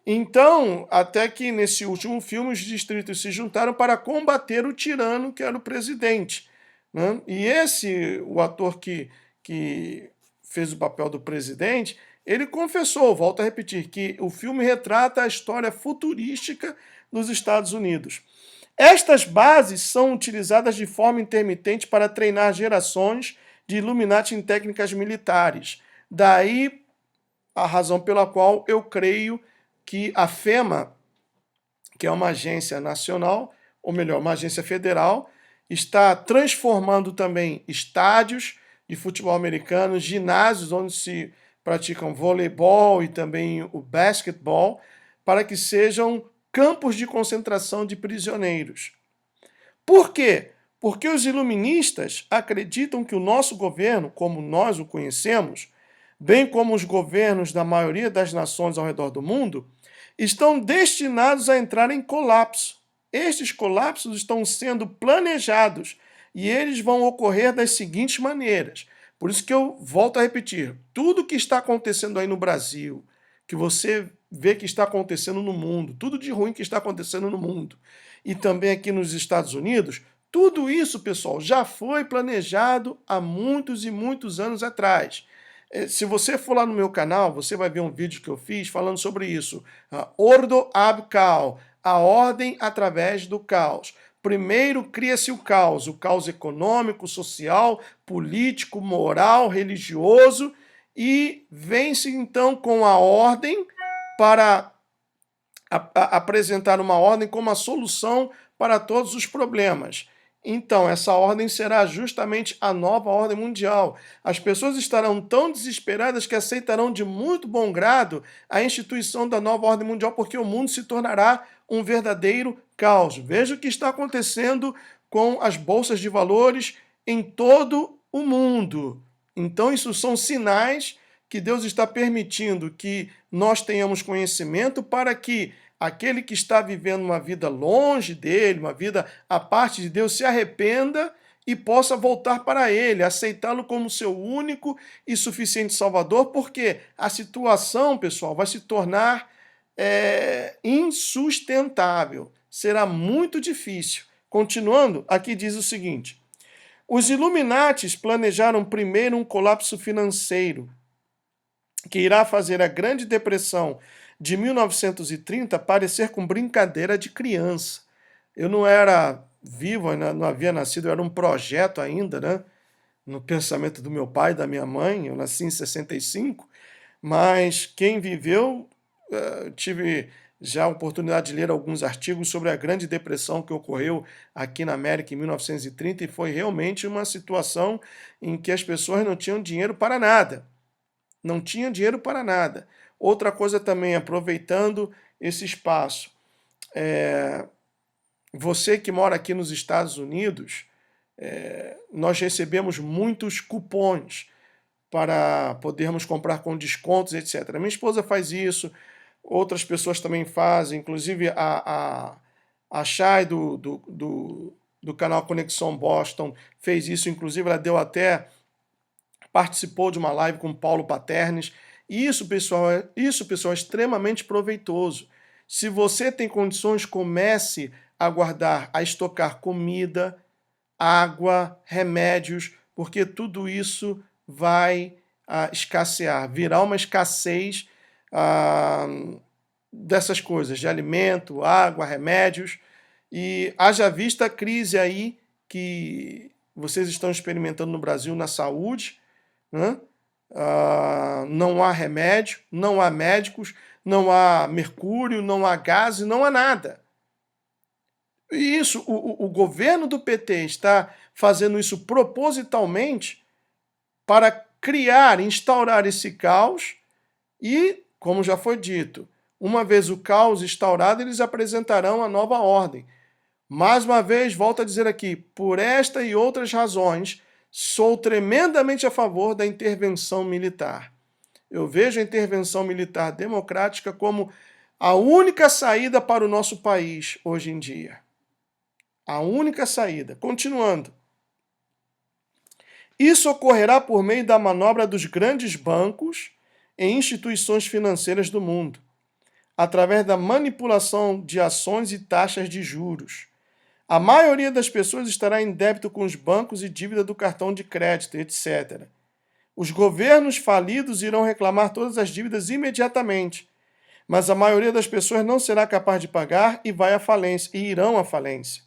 Então, até que nesse último filme, os distritos se juntaram para combater o tirano, que era o presidente, né? E o ator que fez o papel do presidente, ele confessou, volto a repetir, que o filme retrata a história futurística dos Estados Unidos. Estas bases são utilizadas de forma intermitente para treinar gerações de Illuminati em técnicas militares. Daí a razão pela qual eu creio que a FEMA, que é uma agência nacional, ou melhor, uma agência federal, está transformando também estádios de futebol americano, ginásios onde se praticam voleibol e também o basquetebol, para que sejam campos de concentração de prisioneiros. Por quê? Porque os iluministas acreditam que o nosso governo, como nós o conhecemos, bem como os governos da maioria das nações ao redor do mundo, estão destinados a entrar em colapso. Estes colapsos estão sendo planejados e eles vão ocorrer das seguintes maneiras. Por isso que eu volto a repetir, tudo que está acontecendo aí no Brasil, que você vê que está acontecendo no mundo, tudo de ruim que está acontecendo no mundo, e também aqui nos Estados Unidos, tudo isso, pessoal, já foi planejado há muitos e muitos anos atrás. Se você for lá no meu canal, você vai ver um vídeo que eu fiz falando sobre isso. Ordo ab caos, a ordem através do caos. Primeiro cria-se o caos econômico, social, político, moral, religioso, e vem-se então com a ordem para apresentar uma ordem como a solução para todos os problemas. Então, essa ordem será justamente a nova ordem mundial. As pessoas estarão tão desesperadas que aceitarão de muito bom grado a instituição da nova ordem mundial, porque o mundo se tornará um verdadeiro caos. Veja o que está acontecendo com as bolsas de valores em todo o mundo. Então, isso são sinais que Deus está permitindo que nós tenhamos conhecimento para que aquele que está vivendo uma vida longe dele, uma vida à parte de Deus, se arrependa e possa voltar para ele, aceitá-lo como seu único e suficiente Salvador, porque a situação, pessoal, vai se tornar insustentável. Será muito difícil. Continuando, aqui diz o seguinte: os Illuminatis planejaram primeiro um colapso financeiro que irá fazer a Grande Depressão de 1930 parecer com brincadeira de criança. Eu não era vivo, não havia nascido, eu era um projeto ainda, né? No pensamento do meu pai e da minha mãe. Eu nasci em 65, mas quem viveu, tive já a oportunidade de ler alguns artigos sobre a Grande Depressão que ocorreu aqui na América em 1930, e foi realmente uma situação em que as pessoas não tinham dinheiro para nada. Não tinham dinheiro para nada. Outra coisa também, aproveitando esse espaço, você que mora aqui nos Estados Unidos, nós recebemos muitos cupons para podermos comprar com descontos, etc. Minha esposa faz isso, outras pessoas também fazem, inclusive a Chay do canal Conexão Boston fez isso, inclusive ela participou de uma live com Paulo Paternes. Isso, pessoal, é extremamente proveitoso. Se você tem condições, comece a guardar, a estocar comida, água, remédios, porque tudo isso vai escassear, virá uma escassez dessas coisas, de alimento, água, remédios, e haja vista a crise aí que vocês estão experimentando no Brasil na saúde, né? Não há remédio, não há médicos, não há mercúrio, não há gás, não há nada. E isso, o governo do PT está fazendo isso propositalmente para criar, instaurar esse caos e, como já foi dito, uma vez o caos instaurado, eles apresentarão a nova ordem. Mais uma vez, volto a dizer aqui, por esta e outras razões, sou tremendamente a favor da intervenção militar. Eu vejo a intervenção militar democrática como a única saída para o nosso país hoje em dia. A única saída. Continuando. Isso ocorrerá por meio da manobra dos grandes bancos e instituições financeiras do mundo, através da manipulação de ações e taxas de juros. A maioria das pessoas estará em débito com os bancos e dívida do cartão de crédito, etc. Os governos falidos irão reclamar todas as dívidas imediatamente, mas a maioria das pessoas não será capaz de pagar e vai à falência, e irão à falência.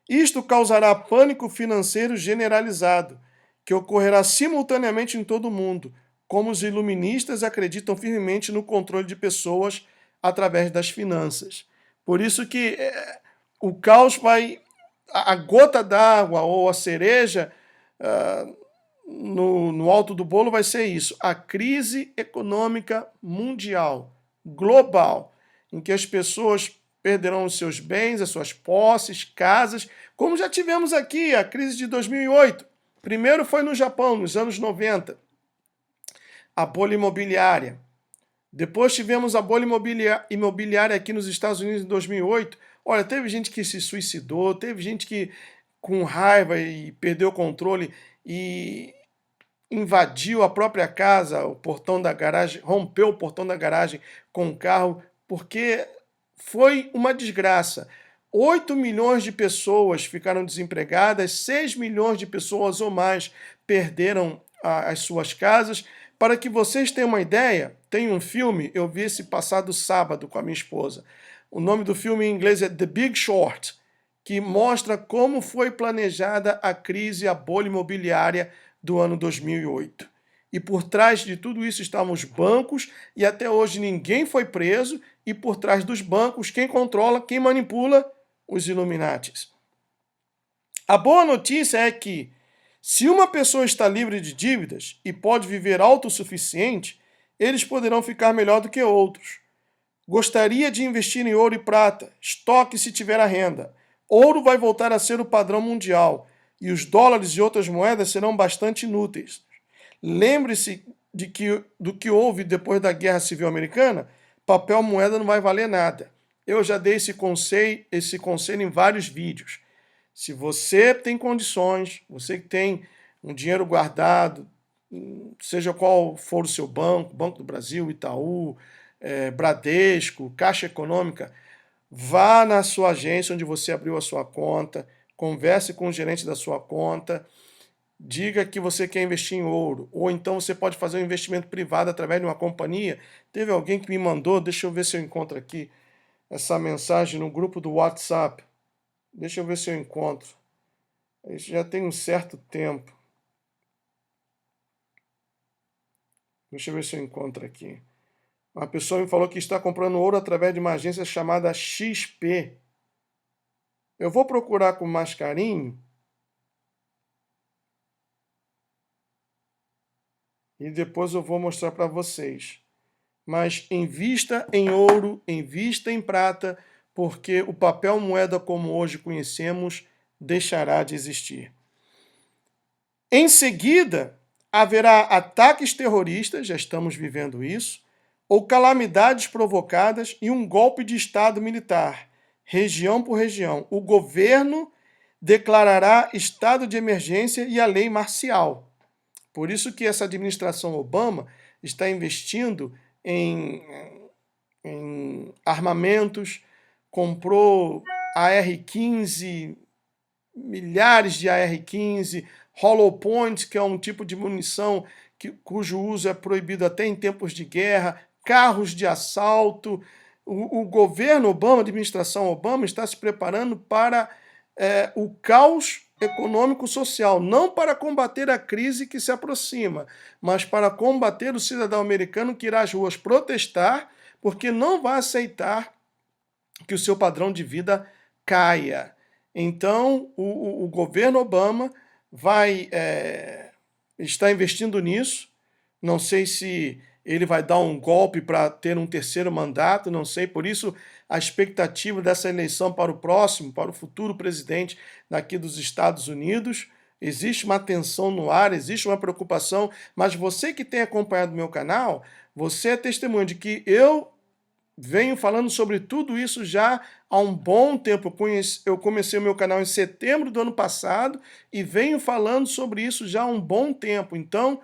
Isto causará pânico financeiro generalizado, que ocorrerá simultaneamente em todo o mundo, como os iluministas acreditam firmemente no controle de pessoas através das finanças. Por isso que o caos vai... A gota d'água ou a cereja no alto do bolo vai ser isso. A crise econômica mundial, global, em que as pessoas perderão os seus bens, as suas posses, casas, como já tivemos aqui, a crise de 2008. Primeiro foi no Japão, nos anos 90, a bolha imobiliária. Depois tivemos a bolha imobiliária aqui nos Estados Unidos em 2008. Olha, teve gente que se suicidou, teve gente que com raiva e perdeu o controle e invadiu a própria casa, o portão da garagem, rompeu o portão da garagem com o carro, porque foi uma desgraça. 8 milhões de pessoas ficaram desempregadas, 6 milhões de pessoas ou mais perderam as suas casas. Para que vocês tenham uma ideia, tem um filme, eu vi esse passado sábado com a minha esposa. O nome do filme em inglês é The Big Short, que mostra como foi planejada a crise, a bolha imobiliária do ano 2008. E por trás de tudo isso estavam os bancos, e até hoje ninguém foi preso, e por trás dos bancos, quem controla, quem manipula? Os Illuminatis. A boa notícia é que, se uma pessoa está livre de dívidas e pode viver autossuficiente, eles poderão ficar melhor do que outros. Gostaria de investir em ouro e prata, estoque se tiver a renda. Ouro vai voltar a ser o padrão mundial e os dólares e outras moedas serão bastante inúteis. Lembre-se do que houve depois da Guerra Civil Americana, papel moeda não vai valer nada. Eu já dei esse conselho em vários vídeos. Se você tem condições, você que tem um dinheiro guardado, seja qual for o seu banco, Banco do Brasil, Itaú, Bradesco, Caixa Econômica, vá na sua agência onde você abriu a sua conta, converse com o gerente da sua conta, diga que você quer investir em ouro, ou então você pode fazer um investimento privado através de uma companhia. Teve alguém que me mandou, deixa eu ver se eu encontro aqui essa mensagem no grupo do WhatsApp. Deixa eu ver se eu encontro. Isso já tem um certo tempo. Deixa eu ver se eu encontro aqui. Uma pessoa me falou que está comprando ouro através de uma agência chamada XP. Eu vou procurar com mais carinho e depois eu vou mostrar para vocês. Mas invista em ouro, invista em prata, porque o papel moeda como hoje conhecemos deixará de existir. Em seguida, haverá ataques terroristas, já estamos vivendo isso, ou calamidades provocadas e um golpe de Estado militar, região por região. O governo declarará estado de emergência e a lei marcial. Por isso que essa administração Obama está investindo em armamentos, comprou AR-15, milhares de AR-15, hollow point, que é um tipo de munição cujo uso é proibido até em tempos de guerra, carros de assalto. O governo Obama, a administração Obama, está se preparando para o caos econômico-social, não para combater a crise que se aproxima, mas para combater o cidadão americano que irá às ruas protestar porque não vai aceitar que o seu padrão de vida caia. Então, o governo Obama vai estar investindo nisso. Não sei se ele vai dar um golpe para ter um terceiro mandato, não sei. Por isso, a expectativa dessa eleição para o futuro presidente daqui dos Estados Unidos, existe uma tensão no ar, existe uma preocupação, mas você que tem acompanhado meu canal, você é testemunha de que eu venho falando sobre tudo isso já há um bom tempo. Eu comecei o meu canal em setembro do ano passado e venho falando sobre isso já há um bom tempo. Então,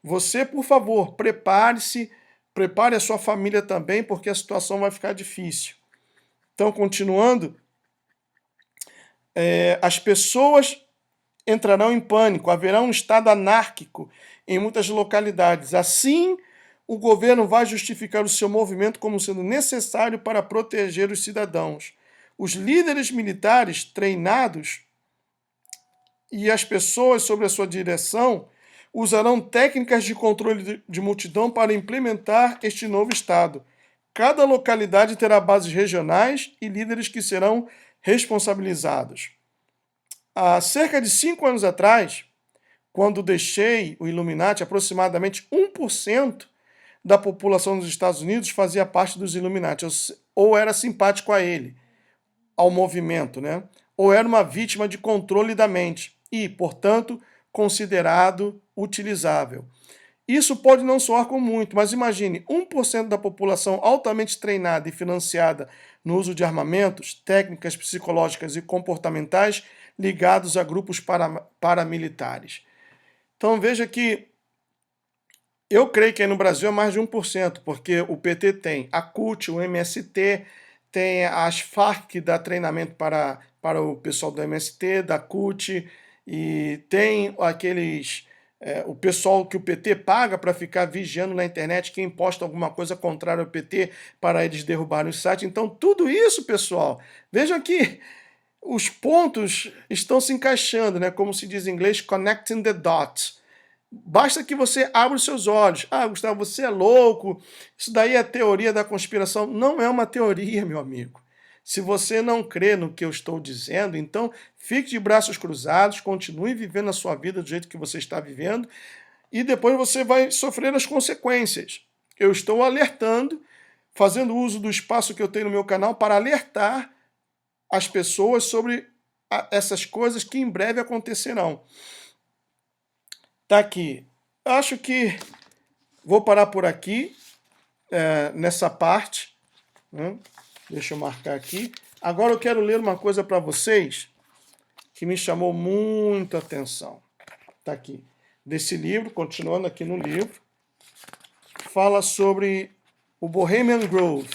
você, por favor, prepare-se, prepare a sua família também, porque a situação vai ficar difícil. Então, continuando, as pessoas entrarão em pânico, haverá um estado anárquico em muitas localidades. Assim, o governo vai justificar o seu movimento como sendo necessário para proteger os cidadãos. Os líderes militares treinados e as pessoas sob a sua direção usarão técnicas de controle de multidão para implementar este novo Estado. Cada localidade terá bases regionais e líderes que serão responsabilizados. Há cerca de 5 anos atrás, quando deixei o Illuminati, aproximadamente 1% da população dos Estados Unidos fazia parte dos Illuminati, ou era simpático a ele. ao movimento, né? Ou era uma vítima de controle da mente e, portanto, considerado utilizável. Isso pode não soar com muito, mas imagine 1% da população altamente treinada e financiada no uso de armamentos, técnicas psicológicas e comportamentais ligados a grupos paramilitares. Então veja que eu creio que aí no Brasil é mais de 1%, porque o PT tem a CUT, o MST, tem as Farc, que dá treinamento para o pessoal do MST, da CUT, e tem aqueles... o pessoal que o PT paga para ficar vigiando na internet quem posta alguma coisa contrária ao PT para eles derrubarem o site. Então, tudo isso, pessoal, vejam que os pontos estão se encaixando, né? Como se diz em inglês, connecting the dots. Basta que você abra os seus olhos. Ah, Gustavo, você é louco, isso daí é teoria da conspiração. Não é uma teoria, meu amigo. Se você não crê no que eu estou dizendo, então fique de braços cruzados, continue vivendo a sua vida do jeito que você está vivendo e depois você vai sofrer as consequências. Eu estou alertando, fazendo uso do espaço que eu tenho no meu canal para alertar as pessoas sobre essas coisas que em breve acontecerão. Tá aqui. Acho que vou parar por aqui, nessa parte, né? Deixa eu marcar aqui. Agora eu quero ler uma coisa para vocês que me chamou muito a atenção. Está aqui. Desse livro, continuando aqui no livro, fala sobre o Bohemian Grove.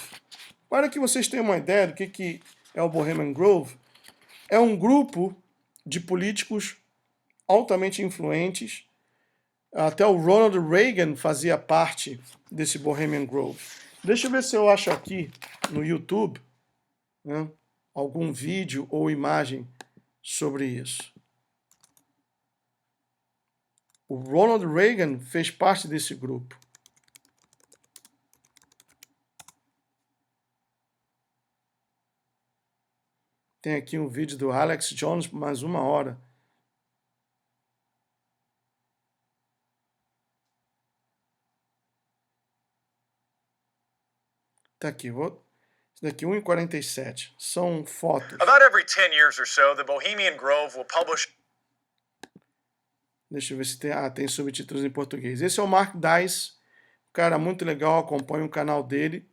Para que vocês tenham uma ideia do que é o Bohemian Grove, é um grupo de políticos altamente influentes. Até o Ronald Reagan fazia parte desse Bohemian Grove. Deixa eu ver se eu acho aqui no YouTube, né, algum vídeo ou imagem sobre isso. O Ronald Reagan fez parte desse grupo. Tem aqui um vídeo do Alex Jones por mais 1 hora. Tá aqui, isso daqui 1:47. São fotos. About every 10 years or so, the Bohemian Grove will publish. Deixa eu ver se tem. Tem subtítulos em português. Esse é o Mark Dice, um cara muito legal, acompanho o canal dele.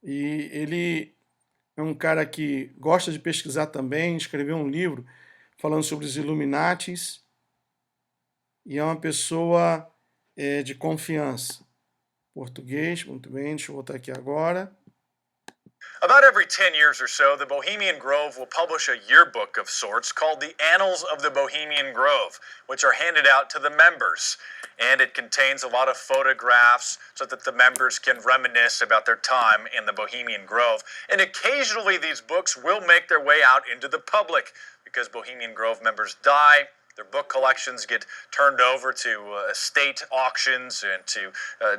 E ele é um cara que gosta de pesquisar também, escreveu um livro falando sobre os Illuminatis. E é uma pessoa de confiança. Português, muito bem, deixa eu voltar aqui agora. About every 10 years or so, the Bohemian Grove will publish a yearbook of sorts called the Annals of the Bohemian Grove, which are handed out to the members. And it contains a lot of photographs so that the members can reminisce about their time in the Bohemian Grove. And occasionally these books will make their way out into the public because Bohemian Grove members die. Their book collections get turned over to estate auctions and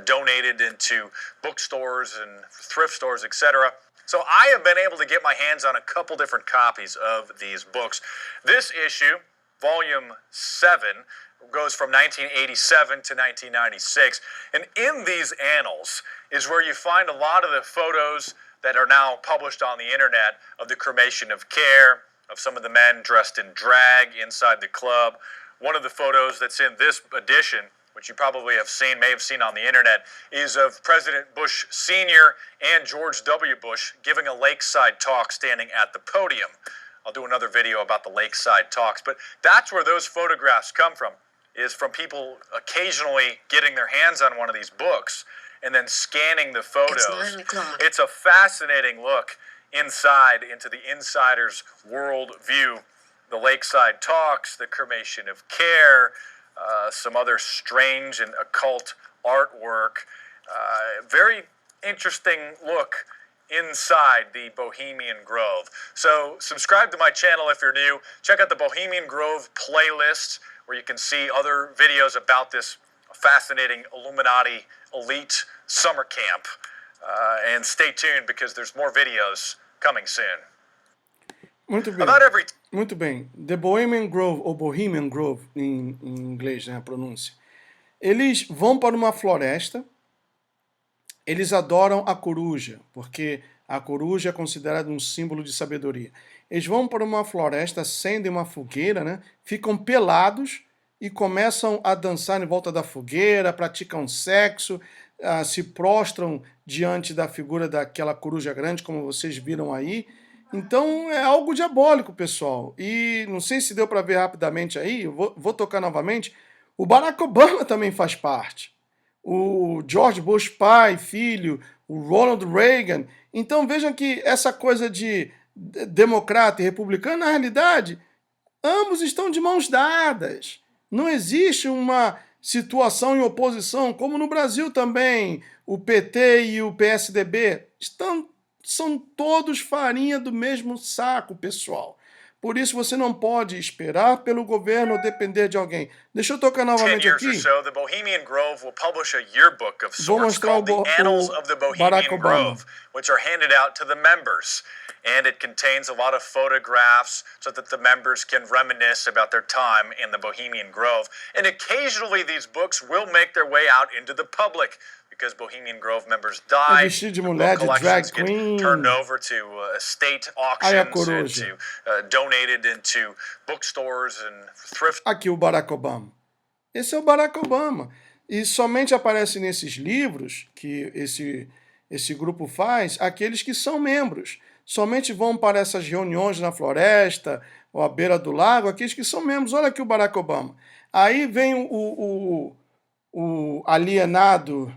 donated into bookstores and thrift stores, etc. So I have been able to get my hands on a couple different copies of these books. This issue, volume 7, goes from 1987 to 1996. And in these annals is where you find a lot of the photos that are now published on the internet of the cremation of Care, of some of the men dressed in drag inside the club. One of the photos that's in this edition, which you probably may have seen on the internet, is of President Bush Sr. and George W. Bush giving a lakeside talk standing at the podium. I'll do another video about the lakeside talks, but that's where those photographs come from, is from people occasionally getting their hands on one of these books and then scanning the photos. It's 9 o'clock. It's a fascinating look inside into the insider's world view. The lakeside talks, the cremation of Care, some other strange and occult artwork. Very interesting look inside the Bohemian Grove. So subscribe to my channel if you're new. Check out the Bohemian Grove playlist where you can see other videos about this fascinating Illuminati elite summer camp. And stay tuned because there's more videos coming soon. Muito bem. About every... Muito bem. The Bohemian Grove, ou Bohemian Grove, em inglês, né, a pronúncia. Eles vão para uma floresta Eles adoram a coruja, porque a coruja é considerada um símbolo de sabedoria. Eles vão para uma floresta, acendem uma fogueira, né? Ficam pelados e começam a dançar em volta da fogueira, praticam sexo, se prostram diante da figura daquela coruja grande, como vocês viram aí. Então é algo diabólico, pessoal. E não sei se deu para ver rapidamente aí, eu vou tocar novamente. O Barack Obama também faz parte. O George Bush pai, filho, o Ronald Reagan. Então vejam que essa coisa de democrata e republicano, na realidade, ambos estão de mãos dadas. Não existe uma situação em oposição, como no Brasil também. O PT e o PSDB são todos farinha do mesmo saco, pessoal. Por isso você não pode esperar pelo governo ou depender de alguém. Deixa eu tocar 10 novamente years or aqui. so, the Bohemian Grove will publish a yearbook of Vou sorts mostrar called o the Annals of the Barack Bohemian Obama. Grove, which are handed out to the members. And it contains a lot of photographs so that the members can reminisce about their time in the Bohemian Grove. And occasionally these books will make their way out into the public because Bohemian Grove members die. vestido de The mulher, book de drag collections get queen. turned over to state Aí a auctions and coruja. to donated into bookstores and thrift. Aqui o Barack Obama. Esse é o Barack Obama. E somente aparece nesses livros que esse grupo faz aqueles que são membros. Somente vão para essas reuniões na floresta ou à beira do lago aqueles que são membros. Olha aqui o Barack Obama. Aí vem o alienado,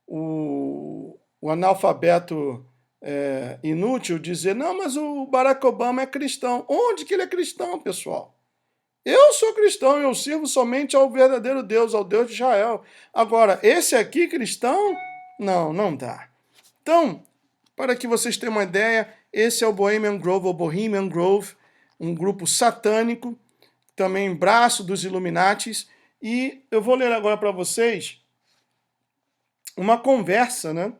o analfabeto inútil dizer, não, mas o Barack Obama é cristão. Onde que ele é cristão, pessoal? Eu sou cristão, eu sirvo somente ao verdadeiro Deus, ao Deus de Israel. Agora, esse aqui cristão? Não dá. Então, para que vocês tenham uma ideia, esse é o Bohemian Grove, ou Bohemian Grove, um grupo satânico, também braço dos Illuminatis, e eu vou ler agora para vocês uma conversa, né,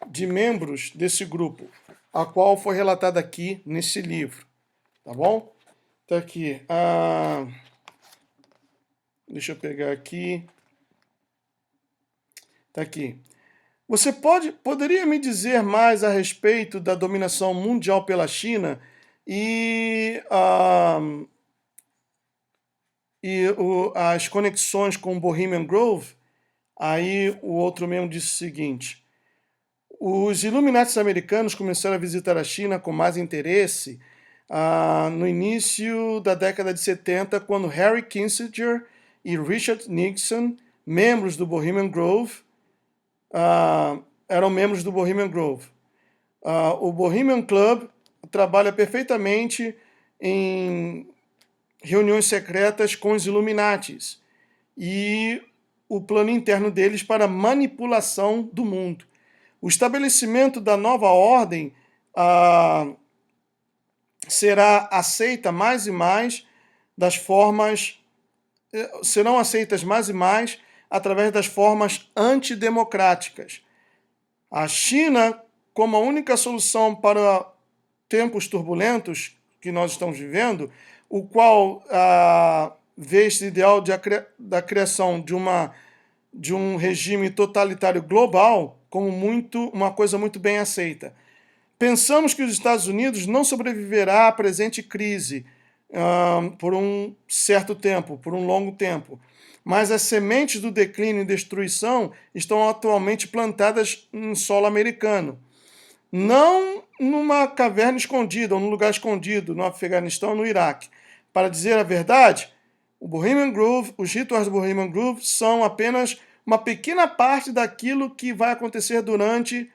de membros desse grupo, a qual foi relatada aqui nesse livro, tá bom? Tá aqui. Deixa eu pegar aqui. Tá aqui. Você poderia me dizer mais a respeito da dominação mundial pela China e as conexões com Bohemian Grove? Aí o outro membro disse o seguinte: os Illuminatis americanos começaram a visitar a China com mais interesse no início da década de 70, quando Harry Kissinger e Richard Nixon, membros do Bohemian Grove, eram membros do Bohemian Grove. O Bohemian Club trabalha perfeitamente em reuniões secretas com os Illuminatis e o plano interno deles para manipulação do mundo. O estabelecimento da nova ordem será aceita mais e mais serão aceitas mais e mais através das formas antidemocráticas. A China, como a única solução para tempos turbulentos que nós estamos vivendo, o qual vê esse ideal da criação de um regime totalitário global como uma coisa muito bem aceita. Pensamos que os Estados Unidos não sobreviverá à presente crise por um certo tempo, por um longo tempo. Mas as sementes do declínio e destruição estão atualmente plantadas em solo americano. Não numa caverna escondida ou num lugar escondido no Afeganistão ou no Iraque. Para dizer a verdade, o Bohemian Grove, os rituais do Bohemian Grove são apenas uma pequena parte daquilo que vai acontecer durante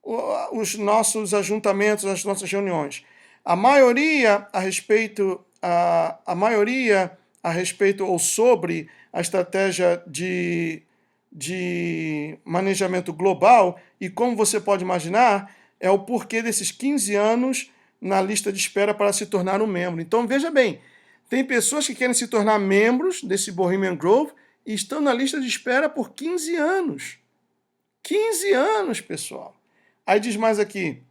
os nossos ajuntamentos, as nossas reuniões. A maioria a respeito ou sobre a estratégia de manejamento global, e como você pode imaginar, é o porquê desses 15 anos na lista de espera para se tornar um membro. Então, veja bem, tem pessoas que querem se tornar membros desse Bohemian Grove e estão na lista de espera por 15 anos. 15 anos, pessoal. Aí diz mais aqui: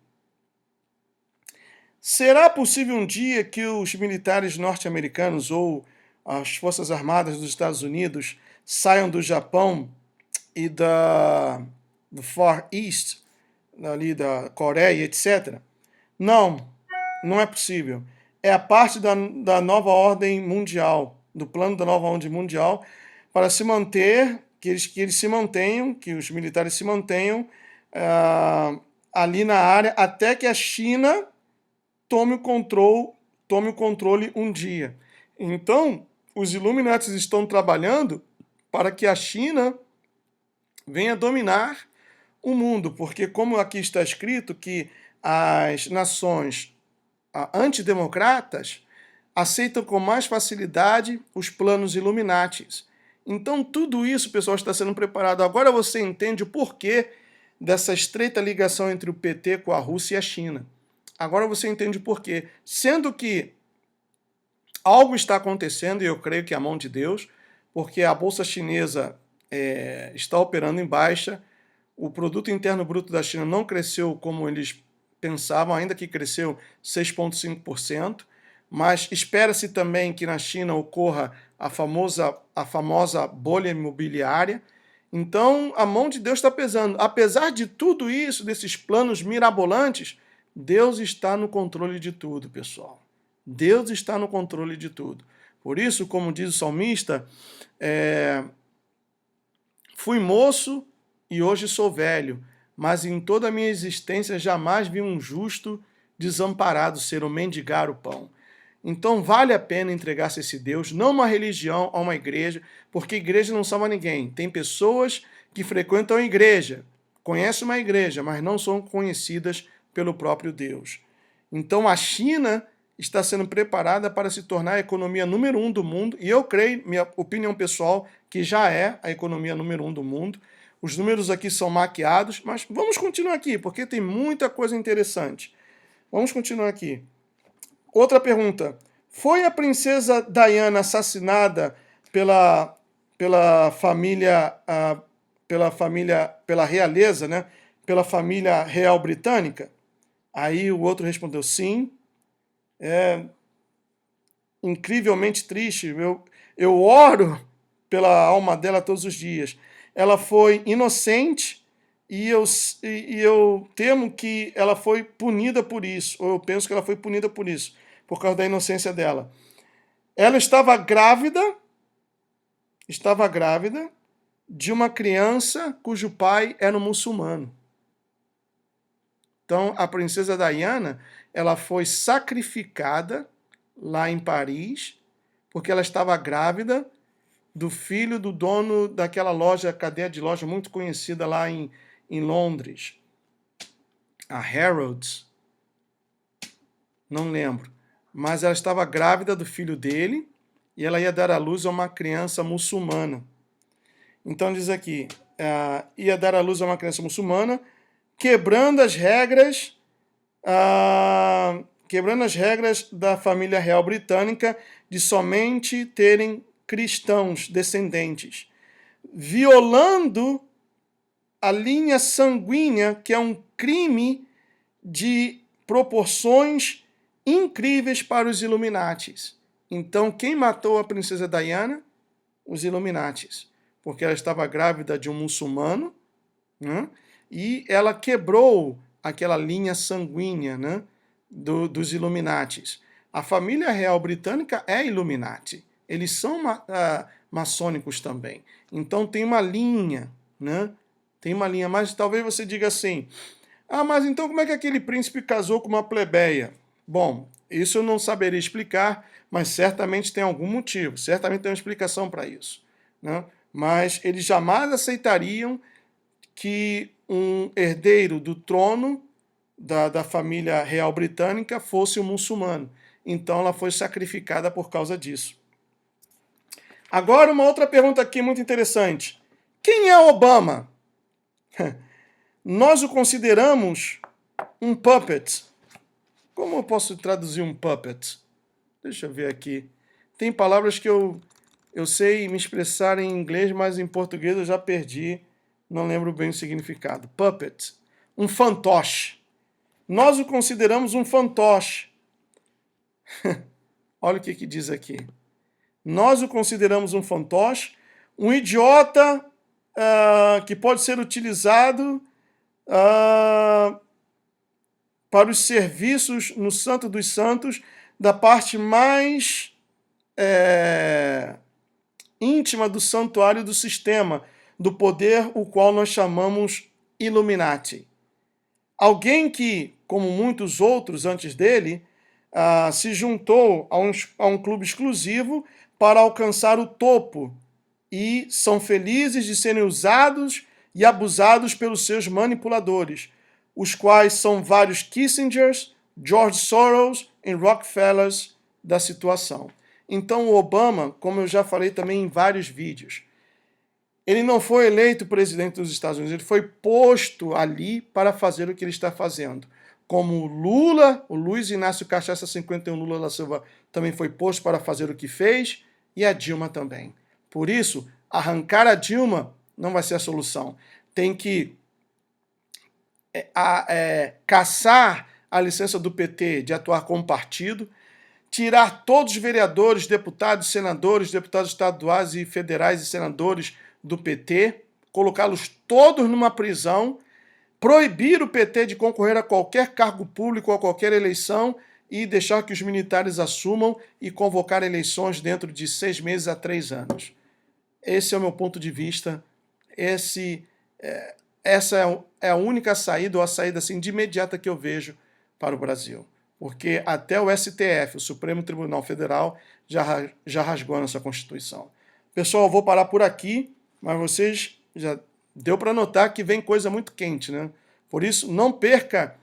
será possível um dia que os militares norte-americanos ou as Forças Armadas dos Estados Unidos saiam do Japão e do Far East, ali da Coreia, etc. Não é possível. É a parte da nova ordem mundial, do plano da nova ordem mundial, para se manter, que eles se mantenham, que os militares se mantenham ali na área, até que a China tome o controle um dia. Então, os Illuminatis estão trabalhando para que a China venha dominar o mundo, porque como aqui está escrito que as nações antidemocratas aceitam com mais facilidade os planos Illuminatis. Então tudo isso, pessoal, está sendo preparado. Agora você entende o porquê dessa estreita ligação entre o PT com a Rússia e a China. Agora você entende o porquê. Sendo que algo está acontecendo, e eu creio que é a mão de Deus, porque a Bolsa Chinesa está operando em baixa, o produto interno bruto da China não cresceu como eles pensavam, ainda que cresceu 6,5%, mas espera-se também que na China ocorra a famosa bolha imobiliária. Então, a mão de Deus está pesando. Apesar de tudo isso, desses planos mirabolantes, Deus está no controle de tudo, pessoal. Deus está no controle de tudo. Por isso, como diz o salmista, fui moço e hoje sou velho, mas em toda a minha existência jamais vi um justo desamparado ser ou mendigar o pão. Então vale a pena entregar-se a esse Deus, não uma religião, a uma igreja, porque igreja não salva ninguém. Tem pessoas que frequentam a igreja, conhecem uma igreja, mas não são conhecidas pelo próprio Deus. Então a China está sendo preparada para se tornar a economia número 1 do mundo, e eu creio, minha opinião pessoal, que já é a economia número 1 do mundo. Os números aqui são maquiados, mas vamos continuar aqui, porque tem muita coisa interessante. Vamos continuar aqui. Outra pergunta. Foi a princesa Diana assassinada pela família, pela realeza, né? Pela família real britânica? Aí o outro respondeu sim. É incrivelmente triste. Eu oro pela alma dela todos os dias. Ela foi inocente e eu temo que ela foi punida por isso, ou eu penso que ela foi punida por isso, por causa da inocência dela. Ela estava grávida de uma criança cujo pai era um muçulmano. Então, a princesa Diana, ela foi sacrificada lá em Paris, porque ela estava grávida do filho do dono daquela loja, cadeia de loja muito conhecida lá em Londres. A Harrods. Não lembro. Mas ela estava grávida do filho dele e ela ia dar à luz a uma criança muçulmana. Então diz aqui, ia dar à luz a uma criança muçulmana, quebrando as regras da família real britânica de somente terem cristãos descendentes, violando a linha sanguínea, que é um crime de proporções incríveis para os Illuminatis. Então, quem matou a princesa Diana? Os Illuminatis, porque ela estava grávida de um muçulmano, né? E ela quebrou aquela linha sanguínea, né, dos Illuminatis. A família real britânica é Illuminati. Eles são maçônicos também. Então tem uma linha, né? Tem uma linha. Mas talvez você diga assim, mas então como é que aquele príncipe casou com uma plebeia? Bom, isso eu não saberia explicar, mas certamente tem algum motivo. Certamente tem uma explicação para isso, né? Mas eles jamais aceitariam que um herdeiro do trono da família real britânica fosse um muçulmano. Então ela foi sacrificada por causa disso. Agora uma outra pergunta aqui muito interessante. Quem é Obama? Nós o consideramos um puppet. Como eu posso traduzir um puppet? Deixa eu ver aqui. Tem palavras que eu sei me expressar em inglês, mas em português eu já perdi. Não lembro bem o significado. Puppet. Um fantoche. Nós o consideramos um fantoche. Olha o que diz aqui. Nós o consideramos um fantoche, um idiota que pode ser utilizado para os serviços no Santo dos Santos da parte mais íntima do santuário do sistema, do poder o qual nós chamamos Illuminati. Alguém que, como muitos outros antes dele, se juntou a um clube exclusivo para alcançar o topo e são felizes de serem usados e abusados pelos seus manipuladores, os quais são vários Kissingers, George Soros e Rockefellers da situação. Então o Obama, como eu já falei também em vários vídeos, ele não foi eleito presidente dos Estados Unidos, ele foi posto ali para fazer o que ele está fazendo. Como o Lula, o Luiz Inácio Cachaça 51 Lula da Silva também foi posto para fazer o que fez, e a Dilma também. Por isso, arrancar a Dilma não vai ser a solução. Tem que caçar a licença do PT de atuar como partido, tirar todos os vereadores, deputados, senadores, deputados estaduais e federais e senadores do PT, colocá-los todos numa prisão, proibir o PT de concorrer a qualquer cargo público ou a qualquer eleição e deixar que os militares assumam e convocar eleições dentro de 6 meses a 3 anos. Esse é o meu ponto de vista. Essa é a única saída, ou a saída assim, de imediata que eu vejo para o Brasil. Porque até o STF, o Supremo Tribunal Federal, já rasgou a nossa Constituição. Pessoal, eu vou parar por aqui, mas vocês já deu para notar que vem coisa muito quente, né? Por isso, não perca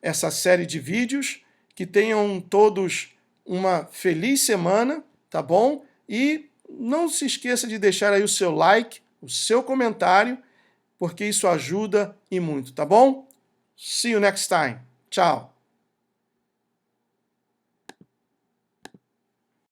essa série de vídeos, que tenham todos uma feliz semana, tá bom? E não se esqueça de deixar aí o seu like, o seu comentário, porque isso ajuda e muito, tá bom? See you next time. Tchau.